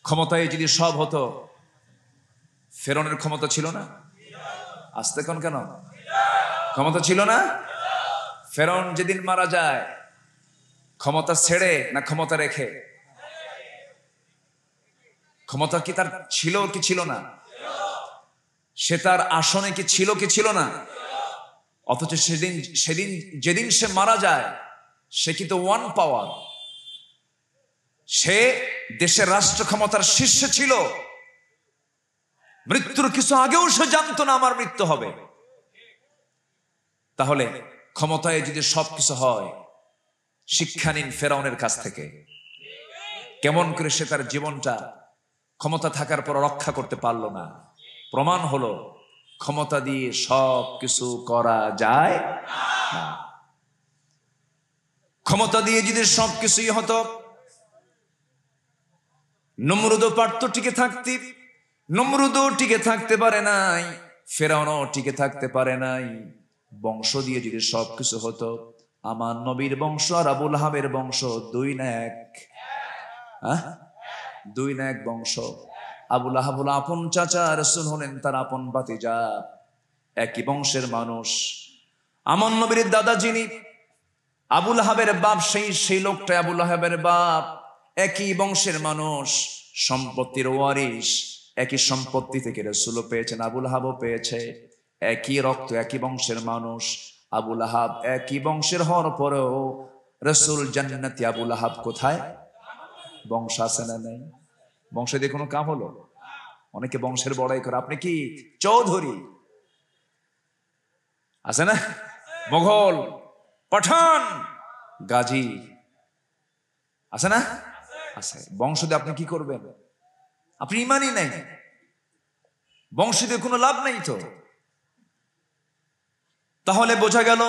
ক্ষমতায় যদি সব হতো, ফেরাউনের ক্ষমতা ছিল না? আসতে কোন কেন ক্ষমতা ছিল না? ফেরাউন যেদিন মারা যায়, ক্ষমতা ছেড়ে না ক্ষমতা রেখে? ক্ষমতা কি তার ছিল কি ছিল না? সে তার আসনে কি ছিল কি ছিল না? অথচ সেদিন সেদিন যেদিন সে মারা যায়, সে কিন্তু ওয়ান পাওয়ার, সে দেশের রাষ্ট্র ক্ষমতার শীর্ষে ছিল। মৃত্যুর কিছু আগেও সে জানতো না আমার মৃত্যু হবে। তাহলে ক্ষমতায় যদি সবকিছু হয়, শিক্ষা নিন ফেরাউনের কাছ থেকে। কেমন করে সে তার জীবনটা ক্ষমতা থাকার পর রক্ষা করতে পারলো না। প্রমাণ হলো ক্ষমতা দিয়ে সব কিছু করা যায় না। ক্ষমতা দিয়ে যদি সবকিছুই হতো, নমরুদও পারত টিকে থাকতে, নমরুদও টিকে থাকতে পারে নাই, ফেরাউনও টিকে থাকতে পারে নাই। বংশ দিয়ে যদি সবকিছু হতো, আমার নবীর বংশ আর আবুল আহাবের বংশ দুই না এক? দুই না এক বংশ। আবুল আহাব হলো আপন চাচা, রাসূল হলেন তার আপন ভাতিজা, একই বংশের মানুষ। আমার নবীর দাদা যিনি আবুল আহাবের বাপ, সেই লোকটা আবুল আহাবের বাপ, একই বংশের মানুষ, সম্পত্তির ওয়ারিশ। একই সম্পত্তি থেকে রাসূলও পেয়েছেন, আবুল আহাবও পেয়েছে। একই রক্ত, একই বংশের মানুষ। আবুল আহাব একই বংশের হওয়ার পরেও রাসূল জান্নাতি, আবুল আহাব কোথায়? বংশ আছে না নেই? বংশ দিয়ে কোনো কাম হলো? অনেকে বংশের বড়াই করে। আপনি কি চৌধুরী? আছে না? মোগল, পাঠান, গাজী, আছে না? আছে। বংশ দিয়ে আপনি কি করবেন? আপনি ইমানই নাই, বংশ দিয়ে কোনো লাভ নেই তো। তাহলে বোঝা গেল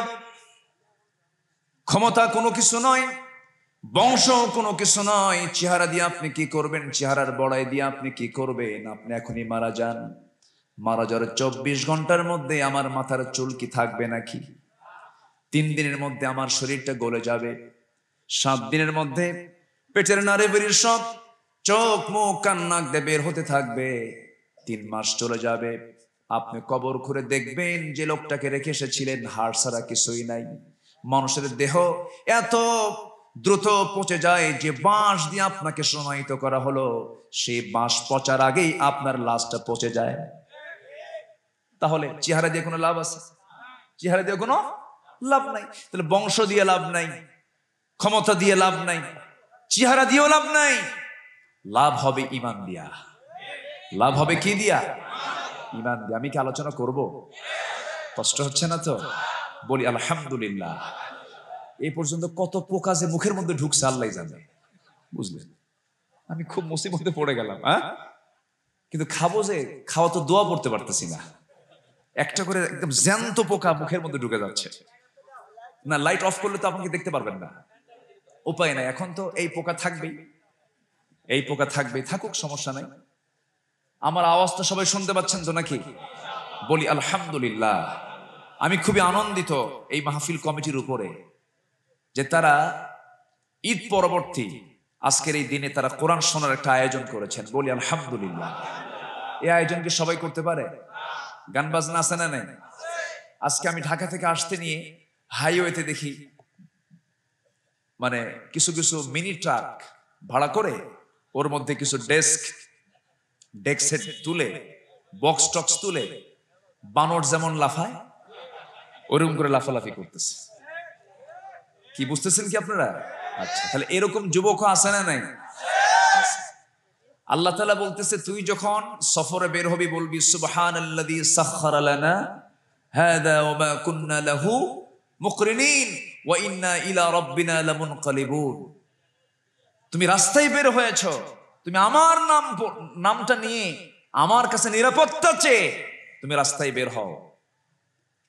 ক্ষমতা কোনো কিছু নয়, বংশ কোনো কিছু নয়। চেহারা দিয়ে আপনি কি করবেন? চেহারার বড়াই দিয়ে আপনি কি করবেন? আপনি এখনই মারা যান, মারা যাওয়ার 24 ঘন্টার মধ্যে আমার মাথার চুল কি থাকবে নাকি? 3 দিনের মধ্যে আমার শরীরটা গলে যাবে। 7 দিনের মধ্যে পেটের নাড়ি বেরিয়ে সব চোখ মুখ কান নাক দিয়ে বের হতে থাকবে। 3 মাস চলে যাবে। আপনি কবর খুঁড়ে দেখবেন যে লোকটাকে রেখে এসেছিলেন, হাড় ছাড়া কিছুই নাই। মানুষের দেহ এত দ্রুত পচে যায় যে বাঁশ দিয়ে আপনাকে সমাহিত করা হলো, সেই বাঁশ পচার আগেই আপনার লাশটা পচে যায়। তাহলে চেহারা দিয়ে কোনো লাভ আছে? চেহারা দিয়ে কোনো লাভ নাই। তাহলে বংশ দিয়ে লাভ নাই, ক্ষমতা দিয়ে লাভ নাই, চেহারা দিয়েও লাভ নাই। লাভ হবে ইমান দিয়া। লাভ হবে কি দিয়া? ইমান দিয়া। আমি কি আলোচনা করব? কষ্ট হচ্ছে না তো? বলি আলহামদুলিল্লাহ। এই পর্যন্ত কত পোকা যে মুখের মধ্যে ঢুকছে আল্লাহ জানে, বুঝলেন? আমি খুব মুসিবতে পড়ে গেলাম। কিন্তু খাবো যে, খাওয়া তো দোয়া পড়তে পারতেছি না। একটা করে একদম জ্যান্ত পোকা মুখের মধ্যে ঢুকে যাচ্ছে না। লাইট অফ করলে তো আপনি দেখতে পারবেন না, উপায় নাই। এখন তো এই পোকা থাকবেই, এই পোকা থাকবেই, থাকুক, সমস্যা নাই। আমার আওয়াজটা সবাই শুনতে পাচ্ছেন তো নাকি? বলি আলহামদুলিল্লাহ। আমি খুবই আনন্দিত এই মাহফিল কমিটির উপরে যে তারা ঈদ পরবর্তী আজকের এই দিনে তারা কোরআন শোনার একটা আয়োজন করেছেন। বলি আলহামদুলিল্লাহ। এই আয়োজন কি সবাই করতে পারে? গান বাজনা আছে না নাই? আজকে আমি ঢাকা থেকে আসতে নিয়ে হাইওয়েতে দেখি মানে কিছু কিছু মিনি ট্রাক ভাড়া করে ওর মধ্যে কিছু ডেস্ক সেট তুলে, বক্স টক্স তুলে, বানর যেমন লাফায় ওরকম করে লাফালাফি করতেছে। কি বুঝতেছেন কি আপনারা? আচ্ছা, তাহলে এরকম যুবকও আছে না নাই? আল্লাহ তাআলা বলতেছে, তুই যখন সফরে বের হবি বলবি সুবহানাল্লাযী সাখখারা লানা হাযা ওয়া মা কুন্না লাহু মুকরিনিন ওয়া ইন্না ইলা রাব্বিনা লামুনকালিবুন। তুমি রাস্তায় বের হয়েছো, তুমি আমার নামটা নিয়ে আমার কাছে নিরাপত্তা চেয়ে তুমি রাস্তায় বের হও।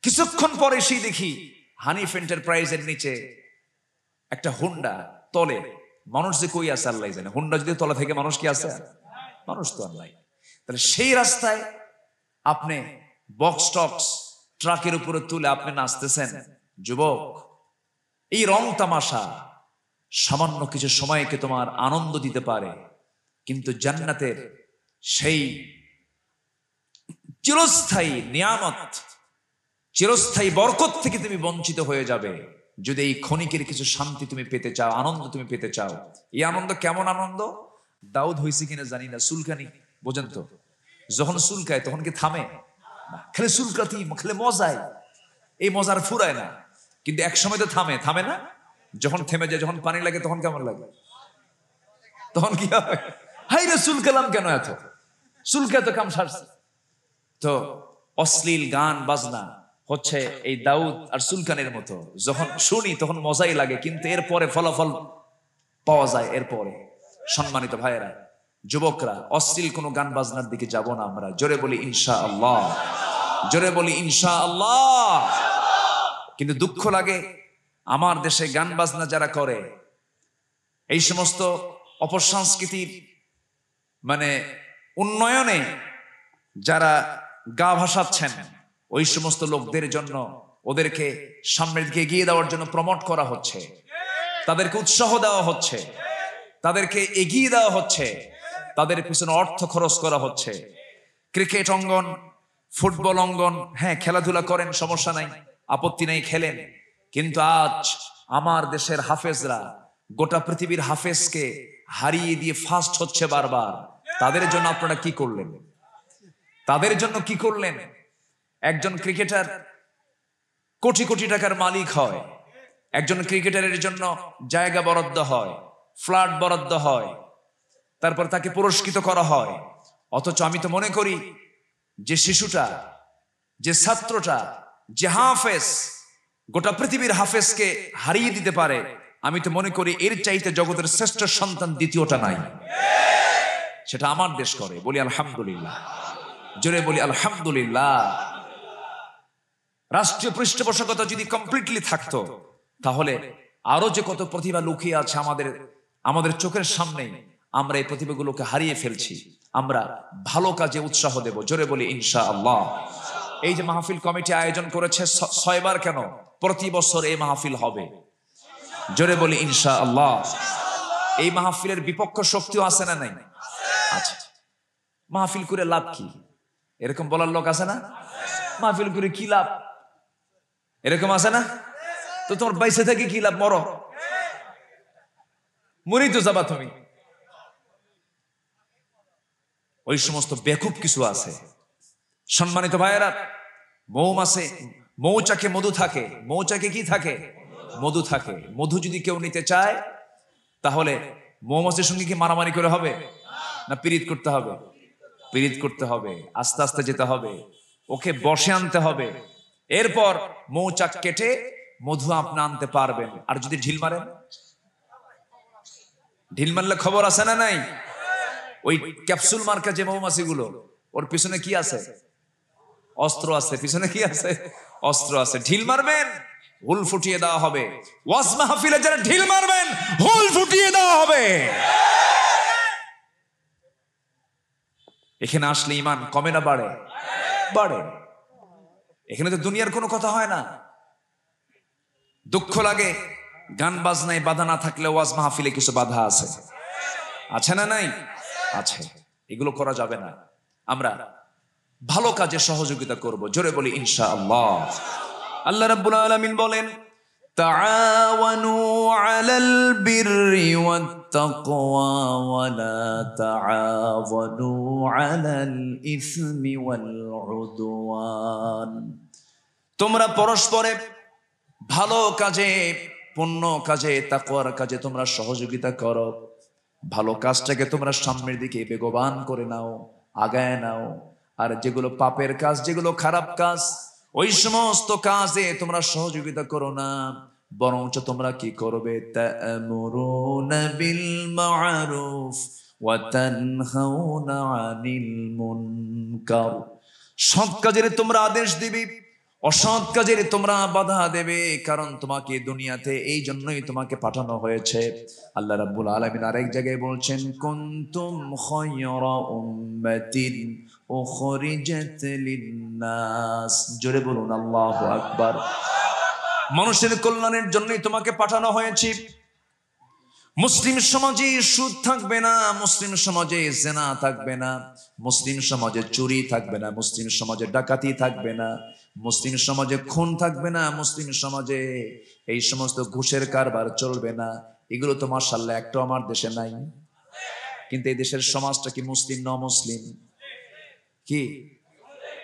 কিছুক্ষণ পরে সেই দেখি হানিফ এন্টারপ্রাইজের নিচে একটা হুন্ডা তলে, মানুষ যে কই আছে আল্লাহ জানে। হুন্ডা যদি তলা থেকে মানুষ কি আছে? মানুষ তো আল্লাহ। তাহলে সেই রাস্তায় আপনি বক্স টক্স ট্রাকের উপরে তুলে আপনি নাচতেছেন। যুবক, এই রং তামাশা সামান্য কিছু সময়কে তোমার আনন্দ দিতে পারে, কিন্তু জান্নাতের সেই চিরস্থায়ী নিয়ামত, চিরস্থায়ী বরকত থেকে তুমি বঞ্চিত হয়ে যাবে যদি এই ক্ষণিকের কিছু শান্তি তুমি পেতে চাও, আনন্দ তুমি পেতে চাও। এই আনন্দ কেমন আনন্দ? দাউদ হয়েছে কিনা জানি না, চুলকানি বোঝেন তো, যখন চুলকায় তখন কি থামে? খেলে চুলকাতি, খেলে মজায়, এই মজার ফুরায় না, কিন্তু এক সময় তো থামে, থামে না? যখন থেমে যায়, যখন পানি লাগে তখন কেমন লাগে? তখন কি হবে? হাই রে চুলকালাম কেন, এত চুলকা তো কাম সারছে। তো অশ্লীল গান বাজনা হচ্ছে এই দাউদ আর চুলকানের মতো, যখন শুনি তখন মজাই লাগে, কিন্তু এরপরে ফলাফল পাওয়া যায় এরপরে। সম্মানিত ভাইয়েরা, যুবকরা, অশ্লীল কোনো গান বাজনার দিকে যাব না আমরা। জোরে বলি ইনশাআল্লাহ, জোরে বলি ইনশাআল্লাহ। কিন্তু দুঃখ লাগে আমার দেশে গান বাজনা যারা করে, এই সমস্ত অপসংস্কৃতির মানে উন্নয়নে যারা গা ভাসাচ্ছেন, ওই সমস্ত লোকদের জন্য ওদেরকে সামনের দিকে এগিয়ে দেওয়ার জন্য প্রমোট করা হচ্ছে, তাদেরকে উৎসাহ দেওয়া হচ্ছে, তাদেরকে এগিয়ে দেওয়া হচ্ছে, তাদের পিছনে অর্থ খরচ করা হচ্ছে। ক্রিকেট অঙ্গন, ফুটবল অঙ্গন, হ্যাঁ খেলাধুলা করেন, সমস্যা নাই, আপত্তি নাই, খেলেন। কিন্তু আজ আমার দেশের হাফেজরা গোটা পৃথিবীর হাফেজকে হারিয়ে দিয়ে ফার্স্ট হচ্ছে বারবার। তাদের জন্য আপনারা কি করলেন? তাদের জন্য কি করলেন? একজন ক্রিকেটার কোটি কোটি টাকার মালিক হয়, একজন ক্রিকেটারের জন্য জায়গা বরাদ্দ হয়, ফ্ল্যাট বরাদ্দ হয়, তারপর তাকে পুরস্কৃত করা হয়। অথচ আমি তো মনে করি যে শিশুটা, যে ছাত্রটা, যে হাফেজ গোটা পৃথিবীর হাফেজকে হারিয়ে দিতে পারে, আমি তো মনে করি এর চাইতে জগতের শ্রেষ্ঠ সন্তান দ্বিতীয়টা নাই। সেটা আমার দেশ করে। বলি আলহামদুলিল্লাহ, জোরে বলি আলহামদুলিল্লাহ। রাষ্ট্রীয় পৃষ্ঠপোষকতা যদি কমপ্লিটলি থাকতো, তাহলে আরো যে কত প্রতিভা লুকিয়ে আছে আমাদের চোখের সামনে, আমরা এই প্রতিভাগুলোকে হারিয়ে ফেলছি। আমরা ভালো কাজে উৎসাহ দেব। জোরে বলি ইনশাআল্লাহ। এই যে মাহফিল কমিটি আয়োজন করেছে 6 বার, কেন? প্রতি বছর এই মাহফিল হবে। জোরে বলি ইনশাআল্লাহ। এই মাহফিলের বিপক্ষ শক্তিও আছে না নাই? আচ্ছা, মাহফিল করে লাভ কি? এরকম বলার লোক আছে না? মাহফিল করে কি লাভ, এরকম আছে না? তো তোমার বাইসে থেকে কি লাভ? মরো, মরি তো যাবা তুমি। ওই সমস্ত বেকুব কিছু আছে। সম্মানিত ভাইয়েরা, মৌমাছে, মৌচাকে মধু থাকে, মৌচাকে কি থাকে? মধু থাকে। মধু যদি কেউ নিতে চায়, তাহলে মৌমাছির সঙ্গে কি মারামারি করে হবে না পীড়িত করতে হবে? পীড়িত করতে হবে, আস্তে আস্তে যেতে হবে, ওকে বসে আনতে হবে। এরপর মৌচাক কেটে মধু আপনি আনতে পারবেন। আর যদি ঢিল মারেন, ঢিল মারলে খবর আছে না নাই? ওই ক্যাপসুল মার্কা যে মৌমাছিগুলো, ওর পিছনে কি আছে? অস্ত্র আছে। পিছনে কি আছে? অস্ত্র আছে। ঢিল মারবেন, হুল ফুটিয়ে দেওয়া হবে। ওয়াজ মাহফিলে যারা ঢিল মারবেন, হুল ফুটিয়ে দেওয়া হবে। এখানে আসলে ঈমান কমে না বাড়ে? বাড়ে। এখানে তো দুনিয়ার কোনো কথা হয় না। দুঃখ লাগে গান বাজনায় বাধা না থাকলে ওয়াজ মাহফিলে কিছু বাধা আছে। আছে না নাই? আছে। এগুলো করা যাবে না। আমরা ভালো কাজে সহযোগিতা করব। জোরে বলি ইনশাআল্লাহ। আল্লাহ রাব্বুল আলামিন বলেন, তাআওয়ানু আলাল বিররি ওয়াত তাকওয়া ওয়া লা তাআওয়ানু আলাল ইসমি ওয়াল উদওয়ান। তোমরা পরস্পরে ভালো কাজে, পুণ্য কাজে, তাকওয়ার কাজে তোমরা সহযোগিতা করো। ভালো কাজটাকে তোমরা সামনের দিকে বেগবান করে নাও, আগায় নাও। আর যেগুলো পাপের কাজ, যেগুলো খারাপ কাজ, ওই সমস্ত কাজে তোমরা সহযোগিতা করো না, বরঞ্চ তোমরা কি করবে? তা'মুরুনা বিল মা'রুফ ওয়া তানহাউনা আনিল মুনকার। সৎ কাজের তোমরা আদেশ দিবে, অসৎ কাজের তোমরা বাধা দেবে। কারণ তোমাকে দুনিয়াতে এই জন্যই তোমাকে পাঠানো হয়েছে। আল্লাহ রাব্বুল আলামিন আরেক জায়গায় বলছেন, কুনতুম খায়রা উম্মাতিন উখরিজাত লিন-নাস। জোরে বলুন আল্লাহু আকবার। মানুষের কল্যাণের জন্যই তোমাকে পাঠানো হয়েছে। মুসলিম সমাজে সুদ থাকবে না, মুসলিম সমাজে জেনা থাকবে না, মুসলিম সমাজে চুরি থাকবে না, মুসলিম সমাজে ডাকাতি থাকবে না, মুসলিম সমাজে খুন থাকবে না, মুসলিম সমাজে এই সমস্ত ঘুষের কারবার চলবে না। এগুলো তো মাশাআল্লাহ একটাও আমার দেশে নাই। কিন্তু এই দেশের সমাজটা কি মুসলিম না মুসলিম? কি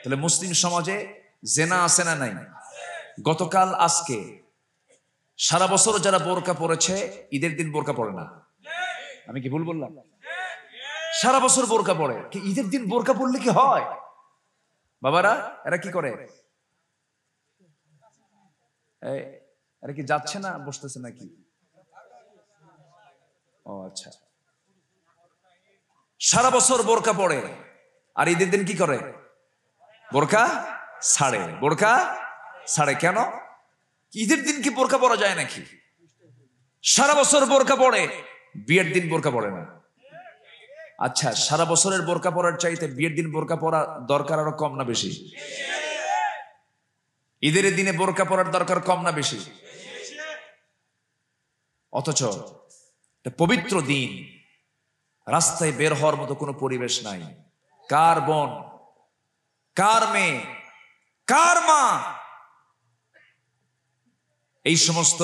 তাহলে মুসলিম সমাজে জেনা আছে না নাই? গতকাল আজকে সারা বছর যারা বোরকা পরেছে ঈদের দিন বোরকা পরে না। আমি কি ভুল বললাম? সারা বছর বোরকা পরে, কি ঈদের দিন বোরকা পরলে কি হয়? বাবারা এরা কি করে? এরা কি যাচ্ছে না বসতেছে নাকি? ও আচ্ছা, সারা বছর বোরকা পরে আর ঈদের দিন কি করে? বোরকা ছাড়ে। বোরকা ছাড়ে কেন? ঈদের দিন কি বোরকা পরা যায় নাকি? সারা বছর বোরকা পরে, বিয়ের দিন বোরকা পরে না। আচ্ছা, সারা বছরের বোরকা পরার চাইতে বিয়ের দিন বোরকা পরা দরকার আরো কম না বেশি? ঈদের দিনে বোরকা পরার দরকার কম না বেশি? অথচ পবিত্র দিন, রাস্তায় বের হওয়ার মতো কোনো পরিবেশ নাই। কার বোন, কার মেয়ে, কার মা এই সমস্ত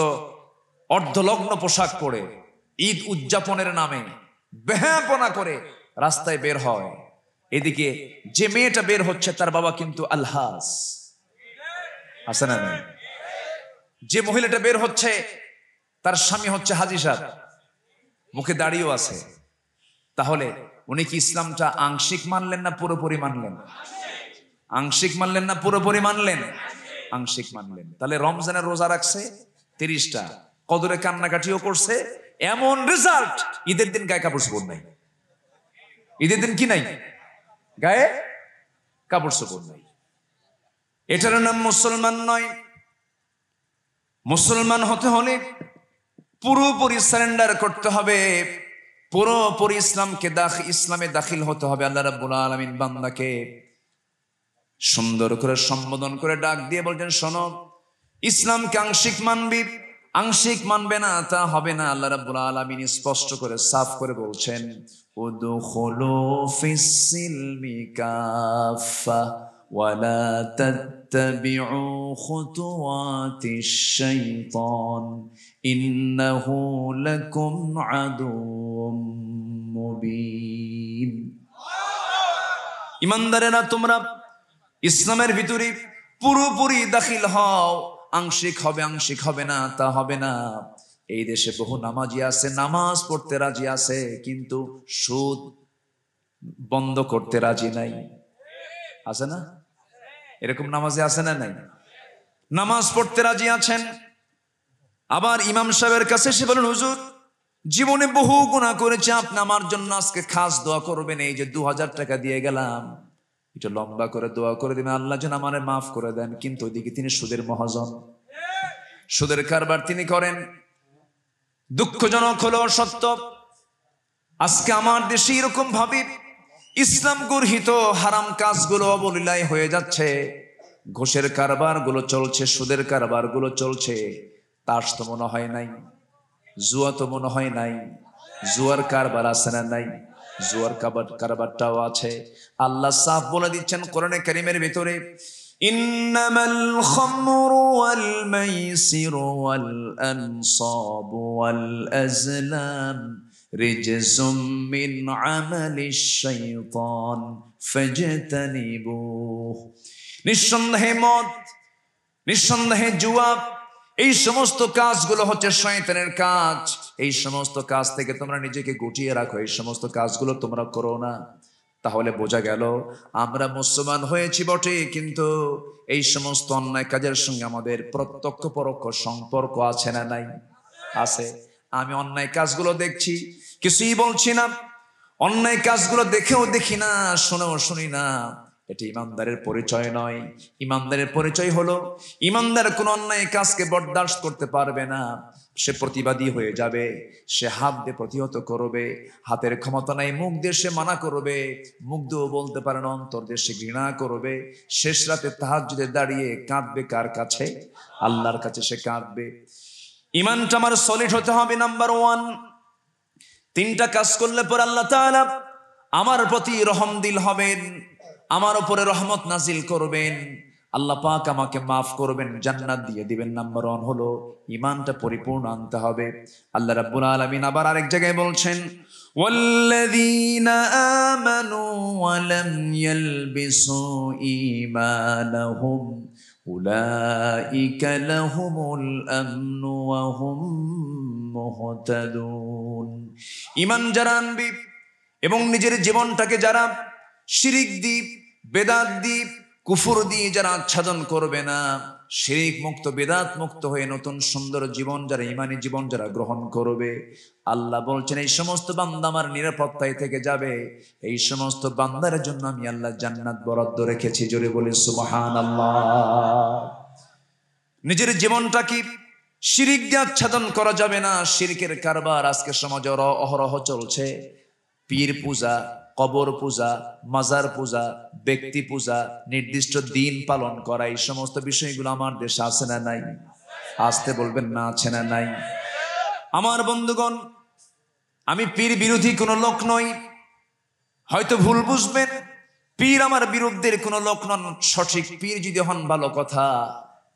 অর্ধলগ্ন পোশাক পরে ঈদ উদযাপনের নামে বেহাপনা করে রাস্তায় বের হয়। এদিকে যে মেয়েটা বের হচ্ছে তার বাবা কিন্তু আলহাজ, আছে না নাই? যে মহিলাটা বের হচ্ছে তার স্বামী হচ্ছে হাজী সাহেব, মুখে দাড়িও আছে। তাহলে উনি কি ইসলামটা আংশিক মানলেন না পুরোপুরি মানলেন? আংশিক মানলেন না পুরোপুরি মানলেন? আংশিক মানলেন। তাহলে রমজানের রোজা রাখছে 30টা, কদরে কান্নাকাটিও করছে, এমন রেজাল্ট ঈদের দিন গায়ে কাপড় চোপড় নাই। ঈদের দিন কি নাই? গায়ে কাপড় চোপড় নাই। এটার নাম মুসলমান নয়। মুসলমান হতে হলে পুরোপুরি সারেন্ডার করতে হবে, পুরোপুরি ইসলামে দাখিল হতে হবে। আল্লাহ রাব্বুল আলামিন বান্দাকে সুন্দর করে সম্বোধন করে ডাক দিয়ে বলছেন, শোনো, ইসলামকে আংশিক মানবি, আংশিক মানবে না তা হবে না। আল্লাহ রাব্বুল আলামিন স্পষ্ট করে সাফ করে বলছেন, উদখুলু ফিস-সিলমি কাফা ওয়া লা তাত্তাবিউ খুতুওয়াতিশ শাইতান ইন্নাহু লাকুম আদুউম মুবিন। ঈমানদারেরা, তোমরা ইসলামের ভিতরে পুরোপুরি দাখিল হও। আংশিক হবে, আংশিক হবে না তা হবে না। এই দেশে বহু নামাজি আছে, নামাজ পড়তে রাজি আছে, কিন্তু সুদ বন্ধ করতে রাজি নাই। আছে না? এরকম নামাজি আছে না নাই? নামাজ পড়তে রাজি আছেন, আবার ইমাম সাহেবের কাছে এসে বলেন, হুজুর জীবনে বহু গুনাহ করেছি, আপনি আমার জন্য আজকে খাস দোয়া করবেন। এই যে 2000 টাকা দিয়ে গেলাম, এটা লম্বা করে দোয়া করে দিবেন, আল্লাহ যেন আমারে মাফ করে দেন। কিন্তু ওইদিকে তিনি সুদের মহাজন, সুদের কারবার তিনি করেন। দুঃখজনক হলো সত্য, আজকে আমার দেশে এরকম ভাবে ইসলাম গর্হিত হারাম কাজগুলো অবলীলায় হয়ে যাচ্ছে। ঘুষের কারবার গুলো চলছে, সুদের কারবার গুলো চলছে। তাস তো মনে হয় নাই, জুয়া তো মনে হয় নাই। জুয়ার কারবার আছে না নাই? জুয়ার কারবারটাও আছে। আল্লাহ সাফ বলে দিচ্ছেন কোরআনে কারীমের ভিতরে, ইন্নামাল খামরু ওয়াল মাইসিরু ওয়াল আনসাবু ওয়াল আজলাম রিজসুম মিন আমালিশ শাইতান ফাজতানিবুহ। নিঃসন্দেহে মদ, নিঃসন্দেহে জুয়া, এই সমস্ত কাজগুলো হচ্ছে শয়তানের কাজ। এই সমস্ত কাজ থেকে তোমরা নিজেকে গুটিয়ে রাখো, এই সমস্ত কাজগুলো তোমরা করো না। তাহলে বোঝা গেল আমরা মুসলমান হয়েছি বটে, কিন্তু এই সমস্ত অন্যায় কাজের সঙ্গে আমাদের প্রত্যক্ষ পরোক্ষ সম্পর্ক আছে না নাই? আছে। আমি অন্যায় কাজগুলো দেখছি, কিছুই বলছি না। অন্যায় কাজগুলো দেখেও দেখি না, শুনেও শুনি না। এটি ইমানদারের পরিচয় নয়। ইমানদারের পরিচয় হলো, ইমানদার কোন অন্যায় কাজকে বরদাস্ত করতে পারবে না। সে প্রতিবাদী হয়ে যাবে, সে হাত দিয়ে প্রতিহত করবে। হাতের ক্ষমতা নাই, মুখ দিয়ে সে মানা করবে। মুখ দিয়েও বলতে পারে না, অন্তর দিয়ে সে ঘৃণা করবে। শেষ রাতে তাহাজ্জুদে দাঁড়িয়ে কাঁদবে কার কাছে? আল্লাহর কাছে সে কাঁদবে। ইমানটা আমার সলিড হতে হবে, নাম্বার 1। তিনটা কাজ করলে পর আল্লাহ তাআলা আমার প্রতি রহম দিল হবেন, আমার উপরে রহমত নাজিল করবেন, আল্লাহ পাক আমাকে মাফ করবেন, জান্নাত দিয়ে দিবেন। নাম্বার 1 হলো ঈমানটা পরিপূর্ণ আনতে হবে। আল্লাহ রাব্বুল আলামিন আবার আরেক জায়গায় বলছেন, ওয়াল্লাযীনা আমানু ওয়া লাম ইয়ালবিসু ঈমানাহুম উলাইকা লাহুমুল আমনু ওয়া হুম মুহতাদুন। ঈমান যারা আনবে এবং নিজের জীবনটাকে যারা শিরিক দিয়ে, বেদাত দিয়ে, কুফর দিয়ে যারা আচ্ছাদন করবে না, শিরিক মুক্ত, বেদাত মুক্ত হয়ে নতুন সুন্দর জীবন যারা, ঈমানী জীবন যারা গ্রহণ করবে, আল্লাহ বলছেন এই সমস্ত বান্দা আমার নিরাপত্তায় থেকে যাবে। এই সমস্ত বান্দার জন্য আমি আল্লাহ জান্নাত বরাদ্দ রেখেছি। জোরে বলি সুবহানাল্লাহ। নিজের জীবনটা কি শিরিক দিয়ে আচ্ছাদন করা যাবে না। শিরকের কারবার আজকে সমাজে অহরহ চলছে। পীর পূজা, কবর পূজা, মাজার পূজা, ব্যক্তি পূজা, নির্দিষ্ট দিন পালন করা, এই সমস্ত বিষয়গুলো আমার দেশে আছে না নাই? আসতে বলবেন না, আছে না নাই? আমার বন্ধুগণ, আমি পীর বিরোধী কোনো লোক নই, হয়তো ভুল বুঝবেন। পীর আমার বিরুদ্ধের কোনো লোক নন। সঠিক পীর যদি হন ভালো কথা।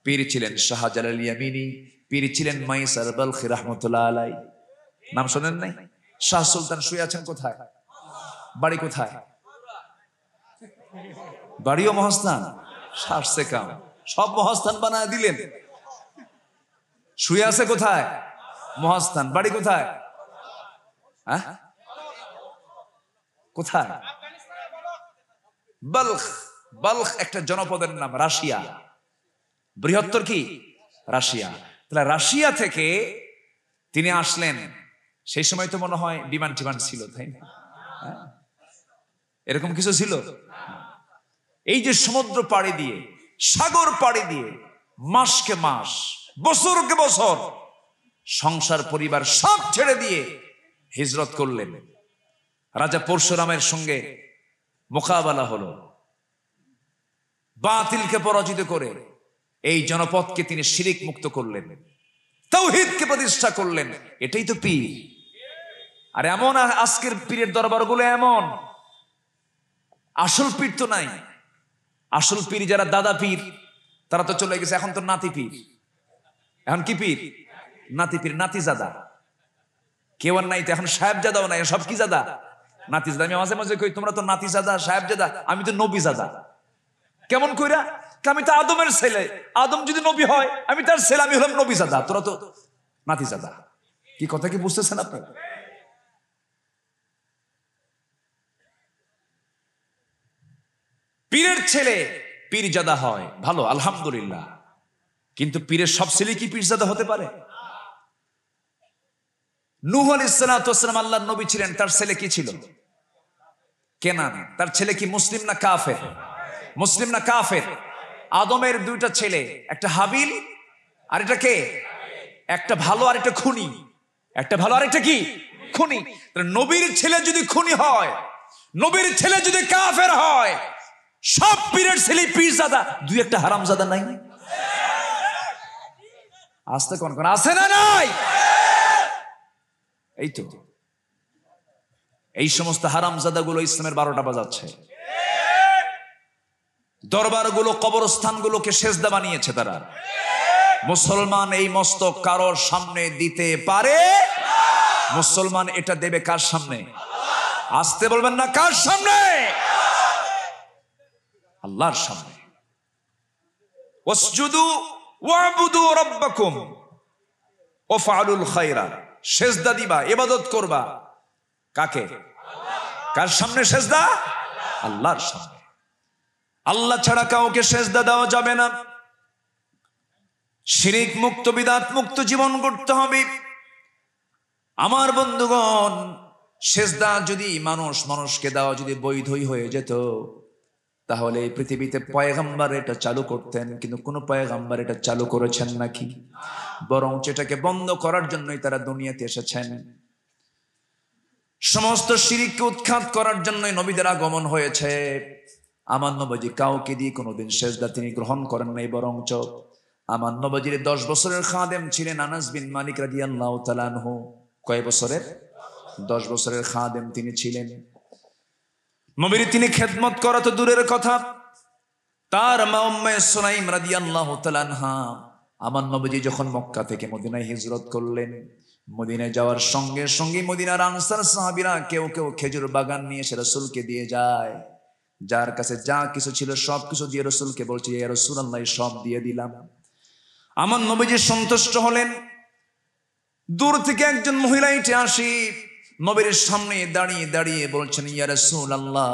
পীর ছিলেন শাহজালাল ইয়ামিনী, পীর ছিলেন মাইসার বালখি রাহমাতুল্লাহ আলাই। নাম শোনেন নাই? শাহ সুলতান শুয়ে আছেন কোথায়? বাড়ি কোথায়? বাড়িও মহাস্থান, সারছে কাম, সব মহাস্থান বানায় দিলেন। শুয়ে আছে কোথায়? মহাস্থান। বাড়ি কোথায়? হ্যাঁ, কোথায়? বালখ। বালখ একটা জনপদের নাম, রাশিয়া। বৃহত্তর কি? রাশিয়া। তাহলে রাশিয়া থেকে তিনি আসলেন। সেই সময় তো মনে হয় বিমান টিমান ছিল, তাই না? এরকম কিছু ছিল? এই যে সমুদ্র পাড়ি দিয়ে, সাগর পাড়ি দিয়ে, মাসকে মাস, বছরকে বছর সংসার পরিবার সব ছেড়ে দিয়ে হিজরত করলেন। রাজা পরশুরামের সঙ্গে মোকাবেলা হলো। বাতিলকে পরাজিত করে এই জনপদকে তিনি শিরিক মুক্ত করলেন, তাওহীদকে প্রতিষ্ঠা করলেন। এটাই তো পীর। আর এমন আজকের পীরের দরবারগুলো এমন, আসল পীর তো নাই। আসল পীর যারা দাদা পীর, তারা তো চলে গেছে। এখন তো নাতি পীর। এখন কি পীর? নাতি পীর, নাতিজাদা। কেউ আর নাই তো এখন, সাহেবজাদাও নাই, সব কি জাদা? নাতিজাদা। আমি মাঝে মাঝে কই, তোমরা তো নাতিজাদা, সাহেবজাদা, আমি তো নবীজাদা। কেমন কইরা? আমি তো আদমের ছেলে, আদম যদি নবী হয় আমি তার ছেলে, আমি হলাম নবীজাদা, তোরা তো নাতিজাদা। কি কথা কি বুঝতেছেন আপনারা? পীরের ছেলে পীরজাদা হয়, ভালো, আলহামদুলিল্লাহ। কিন্তু পীরের সব ছেলে কি পীরজাদা হতে পারে? নূহ আলাইহিস সালাতু ওয়াস সালাম আল্লাহর নবী ছিলেন, তার ছেলে কি ছিল? কেনান। তার ছেলে কি মুসলিম না কাফের? মুসলিম না কাফের? আদমের দুইটা ছেলে, একটা হাবিল আর এটা কে? একটা ভালো আর একটা খুনি। একটা ভালো আর একটা কি? খুনি। নবীর ছেলে যদি খুনি হয়, নবীর ছেলে যদি কাফের হয়, সব পীরের ছেলে পীরজাদা, দুই একটা হারামজাদা নাই? আসতে কোন কোন আছে না নাই? এই তো এই সমস্ত হারামজাদা গুলো ইসলামের 12টা বাজাচ্ছে। দরবারগুলো, কবরস্থানগুলোকে সেজদা বানিয়েছে তারা। মুসলমান এই মস্তক কারোর সামনে দিতে পারে? মুসলমান এটা দেবে কার সামনে? আসতে বলবেন না, কার সামনে? আল্লাহর সামনে। ওয়াসজুদু ওয়াবুদু রাব্বাকুম ওয়াফআলুল খায়রা। সেজদা দিবা, ইবাদত করবা কাকে? কার সামনে সেজদা? আল্লাহর সামনে। আল্লাহ ছাড়া কাউকে সেজদা দেওয়া যাবে না। শিরিক মুক্ত, বিদআত মুক্ত জীবন গড়তে হবে। আমার বন্ধুগণ, সেজদা যদি মানুষকে দেওয়া যদি বৈধই হয়ে যেত, তাহলে এই পৃথিবীতে পয়গম্বর এটা চালু করতেন। কিন্তু কোন পয়গম্বর এটা চালু করেছেন নাকি? বরং এটাকে বন্ধ করার জন্যই তারা দুনিয়াতে এসেছেন। সমস্ত শিরিককে উৎখাত করার জন্যই নবীদের আগমন হয়েছে। আমার নবীজি কাউকে দিয়ে কোনোদিন সেজদা তিনি গ্রহণ করেন নাই, বরঞ্চ আমার নবীজির 10 বছরের খাদেম ছিলেন আনাস বিন মালিক রাদিয়াল্লাহু তাআলা আনহু। কয় বছরের? 10 বছরের খাদেম তিনি ছিলেন। নবীর তিনি খেদমত করা তো দূরের কথা, তার মা উম্মে সুলাইম রাদিয়াল্লাহু তাআলা আনহা, আমার নবীজি যখন মক্কা থেকে মদিনায় হিজরত করলেন, মদিনায় যাওয়ার সঙ্গে সঙ্গে মদিনার আনসার সাহাবীরা কেউ কেউ খেজুর বাগান নিয়ে এসে রাসূলকে দিয়ে যায়। যার কাছে যা কিছু ছিল সব কিছু দিয়ে রাসূলকে বলছে, ইয়া রাসূলুল্লাহ সব দিয়ে দিলাম। আমার নবীজি সন্তুষ্ট হলেন। দূর থেকে একজন মহিলা হেঁটে আসি নবীর সামনে দাঁড়িয়ে দাঁড়িয়ে বলছেন, ইয়া রাসূলুল্লাহ,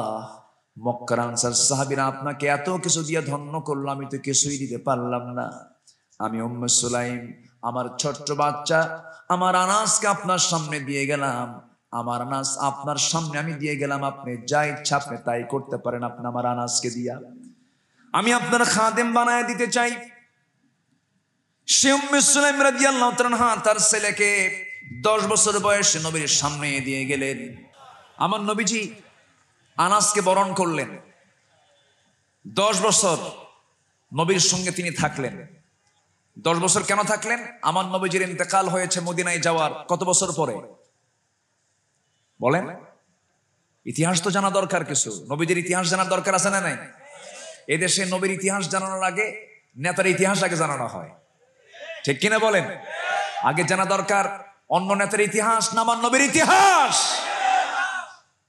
মক্কার আনসার সাহাবীরা আপনাকে এত কিছু দিয়ে ধন্য করলো, আমি তো কিছুই দিতে পারলাম না। আমি উম্মে সুলাইম, আমার ছোট্ট বাচ্চা আমার আনাসকে আপনার সামনে দিয়ে গেলাম। আমার আনাস আপনার সামনে আমি দিয়ে গেলাম, আপনি যা ইচ্ছা আপনি তাই করতে পারেন। আপনি আমার আনাসকে দিয়া আমি আপনার খাদেম বানায় দিতে চাই। সে উম্মে সুলাইম রাদিয়াল্লাহু তাআলা আনহা তার ছেলেকে 10 বছর বয়সে নবীর সামনে দিয়ে গেলেন। আমার নবীজি আনাসকে বরণ করলেন। 10 বছর নবীর সঙ্গে তিনি থাকলেন। 10 বছর কেন থাকলেন? আমার নবীজির ইন্তেকাল হয়েছে মদিনায় যাওয়ার কত বছর পরে? বলেন, ইতিহাস তো জানা দরকার, কিছু নবীজির ইতিহাস জানার দরকার আছে না নাই? এদেশে নবীর ইতিহাস জানানোর আগে নেতার ইতিহাস আগে জানানো হয়, ঠিক কিনা বলেন? আগে জানা দরকার অন্য নেতার ইতিহাস না আমার নবীর ইতিহাস।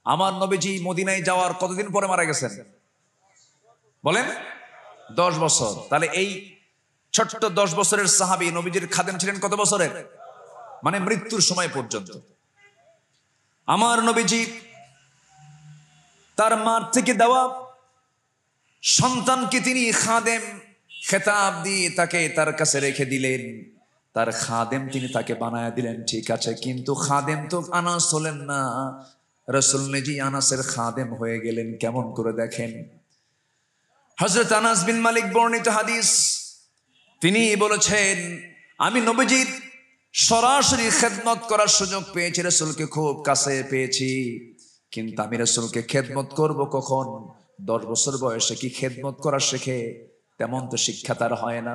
আমার নবীজি মদিনায় যাওয়ার কতদিন পরে মারা গেছেন বলেন? 10 বছর। তাহলে এই ছোট্ট 10 বছরের সাহাবী নবীজির খাদেম ছিলেন কত বছরের? মানে মৃত্যুর সময় পর্যন্ত। আমার নবীজি তার মার থেকে দেওয়া সন্তানকে তিনি খাদেম খেতাব দিয়ে তাকে তার কাছে রেখে দিলেন। তার খাদেম তিনি তাকে বানায় দিলেন, ঠিক আছে, কিন্তু খাদেম তো আনাস হলেন না। রাসূল নিজে আনাসের খাদেম হয়ে গেলেন। কেমন করে দেখেন, হযরত আনাস বিন মালিক বর্ণিত হাদিস, তিনি বলেছেন, আমি নবীজির সরাসরি খেদমত করার সুযোগ পেয়েছি, রাসূলকে খুব কাছে পেয়েছি, কিন্তু আমি রাসূলকে খেদমত করব কখন? 10 বছর বয়সে কি খেদমত করা শেখে? তেমন তো শিক্ষা তার হয় না।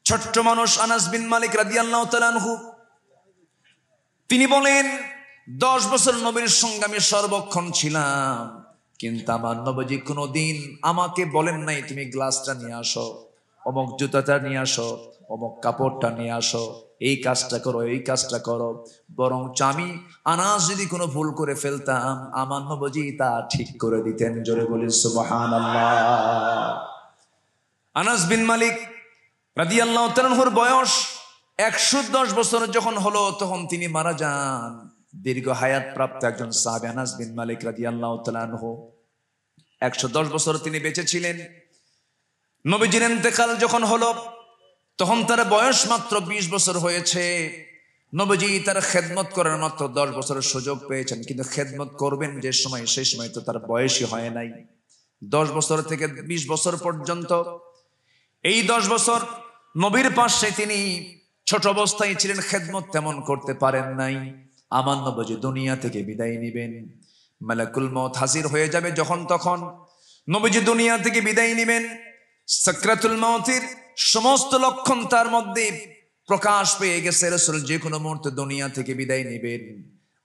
ছোট্ট মানুষ আনাস বিন মালিক রাদিয়াল্লাহু তাআলা আনহু, তিনি বলেন, 10 বছর নবীর সঙ্গে আমি সর্বক্ষণ ছিলাম, কিন্তু আমার নবীজি কোনোদিন আমাকে বলেন নাই তুমি গ্লাসটা নিয়ে আসো, অমুক জুতাটা নিয়ে আসো, অমুক কাপড়টা নিয়ে আসো, এই কাজটা করো, এই কাজটা করো। বরং আমি আনাস যদি কোনো ভুল করে ফেলতাম, আমার নবীজি তা ঠিক করে দিতেন। জোরে বলি সুবহানাল্লাহ। আনাস বিন মালিক রাদিয়াল্লাহু তাআলা আনহুর বয়স 110 বছর যখন হলো তখন তিনি মারা যান। দীর্ঘ হায়াত প্রাপ্ত একজন সাহাবী আনাস বিন মালিক রাদিয়াল্লাহু তাআলা আনহু, 110 বছর তিনি বেঁচে ছিলেন। নবীজির ইন্তেকাল যখন হলো তখন তার বয়স মাত্র 20 বছর হয়েছে। নবীজি তার খেদমত করার মাত্র 10 বছরের সুযোগ পেয়েছেন, কিন্তু খেদমত করবেন যে সময়, সেই সময় তো তার বয়সই হয় নাই। 10 বছর থেকে 20 বছর পর্যন্ত, এই 10 বছর নবীর পাশে তিনি ছোট অবস্থায় ছিলেন, খেদমত তেমন করতে পারেন নাই। আমার নবীজি দুনিয়া থেকে বিদায় নিবেন, মালাকুল মউত হাজির হয়ে যাবে যখন তখন। নবীজি দুনিয়া থেকে বিদায় নিবেন, সাকরাতুল মউতের সমস্ত লক্ষণ তার মধ্যে প্রকাশ পেয়ে গেছে। রাসূল যে কোনো মুহূর্তে দুনিয়া থেকে বিদায় নেবেন।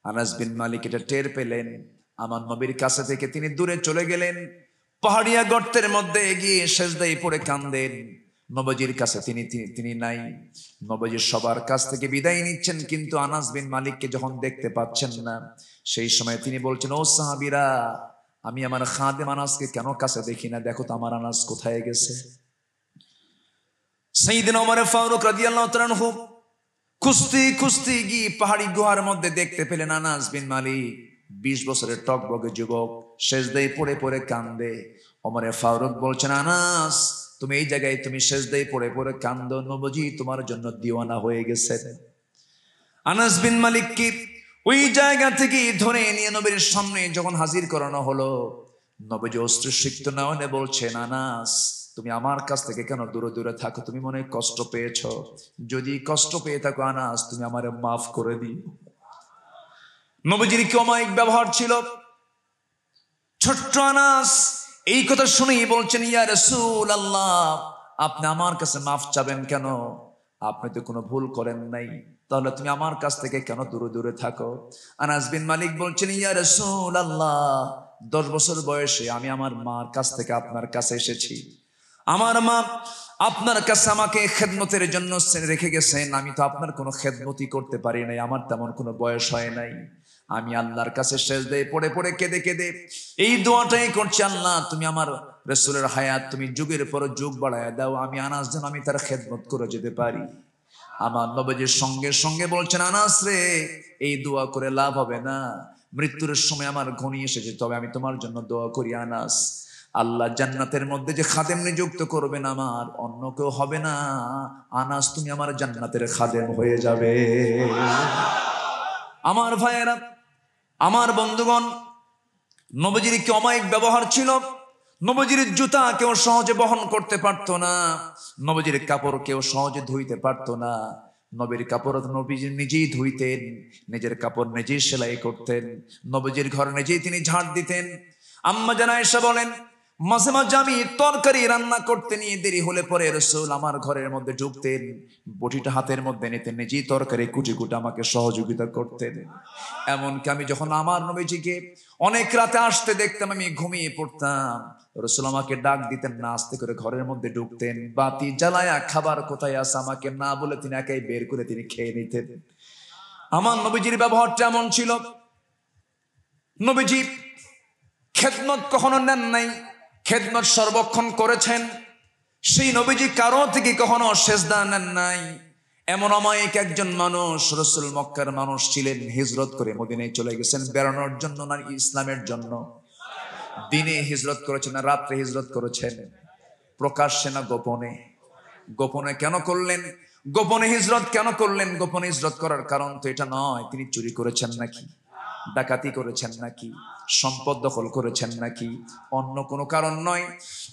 আনাস বিন মালিক এটা টের পেলেন। আমার নবীর কাছে থেকে তিনি দূরে চলে গেলেন, পাহাড়িয়া গর্তের মধ্যে গিয়ে সেজদায় পড়ে কাঁদেন। নবীজির কাছে তিনি নাই। নবীজি সবার কাছ থেকে বিদায় নিচ্ছেন, কিন্তু আনাস বিন মালিককে যখন দেখতে পাচ্ছেন না, সেই সময় তিনি বলছেন, ও সাহাবীরা, আমি আমার খাদেম আনাসকে কেন কাছে দেখি না? দেখো তো আমার আনাস কোথায় গেছে। সাইয়েদনা ওমর ফারুক রাদিয়াল্লাহু তাআলা আনহু খুঁজতে গিয়ে পাহাড়ি গুহার মধ্যে দেখতে পেলেন আনাস বিন মালিক, 20 বছরের টকবগে যুবক, সেজদায় পড়ে পড়ে কান্দে। ওমর ফারুক বলছেন, আনাস, তুমি এই জায়গায় তুমি সেজদায় পড়ে পড়ে কান্দো, নবীজি তোমার জন্য দিওয়ানা হয়ে গেছেন। আনাস বিন মালিককে ওই জায়গা থেকে ধরে নিয়ে নবীর সামনে যখন হাজির করানো হলো, নবীজি অশ্রুসিক্ত নয়নে বলছেন, আনাস, তুমি আমার কাছ থেকে কেন দূরে দূরে থাকো? তুমি মনে হয় কষ্ট পেয়েছো। যদি কষ্ট পেয়ে থাকো আনাস, তুমি আমারে মাফ করে দিও। নবীজির কি অমায়িক ব্যবহার ছিল। ছোট্ট আনাস এই কথা শুনেই বলছেন, ইয়া রাসূলুল্লাহ, আপনি আমার কাছে মাফ চাবেন কেন? আপনি তো কোনো ভুল করেন নাই। তাহলে তুমি আমার কাছ থেকে কেন দূরে দূরে থাকো? আনাস বিন মালিক বলছেন, ইয়া রাসূলুল্লাহ, 10 বছর বয়সে আমি আমার মার কাছ থেকে আপনার কাছে এসেছি। আমার মা আপনার কাছে আমাকে খেদমতের জন্য রেখে গেছেন। আমি তো আপনার কোনো খেদমতই করতে পারি নাই, আমার তেমন কোনো বয়স হয় নাই। আমি আল্লাহর কাছে সেজদায় পড়ে পড়ে কেঁদে কেঁদে এই দোয়াটাই করছি, আল্লাহ তুমি আমার রাসূলের হায়াত তুমি যুগের পর যুগ বাড়ায় দাও, আমি আনাস যেন আমি তার খেদমত করে যেতে পারি। আমার নবীজির সঙ্গে সঙ্গে বলছেন, আনাস রে, এই দোয়া করে লাভ হবে না, মৃত্যুর সময় আমার ঘনিয়ে এসেছে, তবে আমি তোমার জন্য দোয়া করি আনাস, আল্লাহ জান্নাতের মধ্যে যে খাদেম নিযুক্ত করবেন আমার, অন্য কেউ হবে না, আনাস তুমি আমার জান্নাতের খাদেম হয়ে যাবে। আমার ভাইয়েরা, আমার বন্ধুগণ, নবীজির কি অমায়িক ব্যবহার ছিল। নবীজির জুতা কেউ সহজে বহন করতে পারতো না, নবীজির কাপড় কেউ সহজে ধুইতে পারতো না। নবীর কাপড় নবীজি নিজেই ধুইতেন, নিজের কাপড় নিজেই সেলাই করতেন, নবীজির ঘর নিজেই তিনি ঝাড় দিতেন। আম্মা জান আয়েশা বলেন, মাঝে মাঝে আমি তরকারি রান্না করতে নিয়ে দেরি হলে পরে রাসূল আমার ঘরের মধ্যে ঢুকতেন, বটিটা হাতের মধ্যে নিতেন, নিজেই তরকারি কুটি কুটি আমাকে সহযোগিতা করতেন। এমনকি আমি যখন আমার নবীজিকে অনেক রাতে আসতে দেখতাম, আমি ঘুমিয়ে পড়তাম, রাসূল আমাকে ডাক দিতেন না, আস্তে করে ঘরের মধ্যে ঢুকতেন, বাতি জ্বালায়া খাবার কোথায় আছে আমাকে না বলে তিনি একাই বের করে তিনি খেয়ে নিতেন। আমার নবীজির ব্যবহারটা এমন ছিল। নবীজি খেদমত কখনো নেন নাই, খেদমত সর্বক্ষণ করেছেন। সেই নবীজি কারো থেকে কখনো সেজদা নেন নাই। এমন অমায়িক একজন মানুষ, রাসূল মক্কার মানুষ ছিলেন, হিজরত করে মদিনায় চলে গেছেন বেড়ানোর জন্য না ইসলামের জন্য? দিনে হিজরত করেছেন না রাত্রে হিজরত করেছেন? প্রকাশ্যে না গোপনে? গোপনে কেন করলেন? গোপনে হিজরত কেন করলেন? গোপনে হিজরত করার কারণ তো এটা নয় তিনি চুরি করেছেন নাকি, ডাকাতি করেছেন নাকি, সম্পদ দখল করেছেন নাকি, অন্য কোনো কারণ নয়।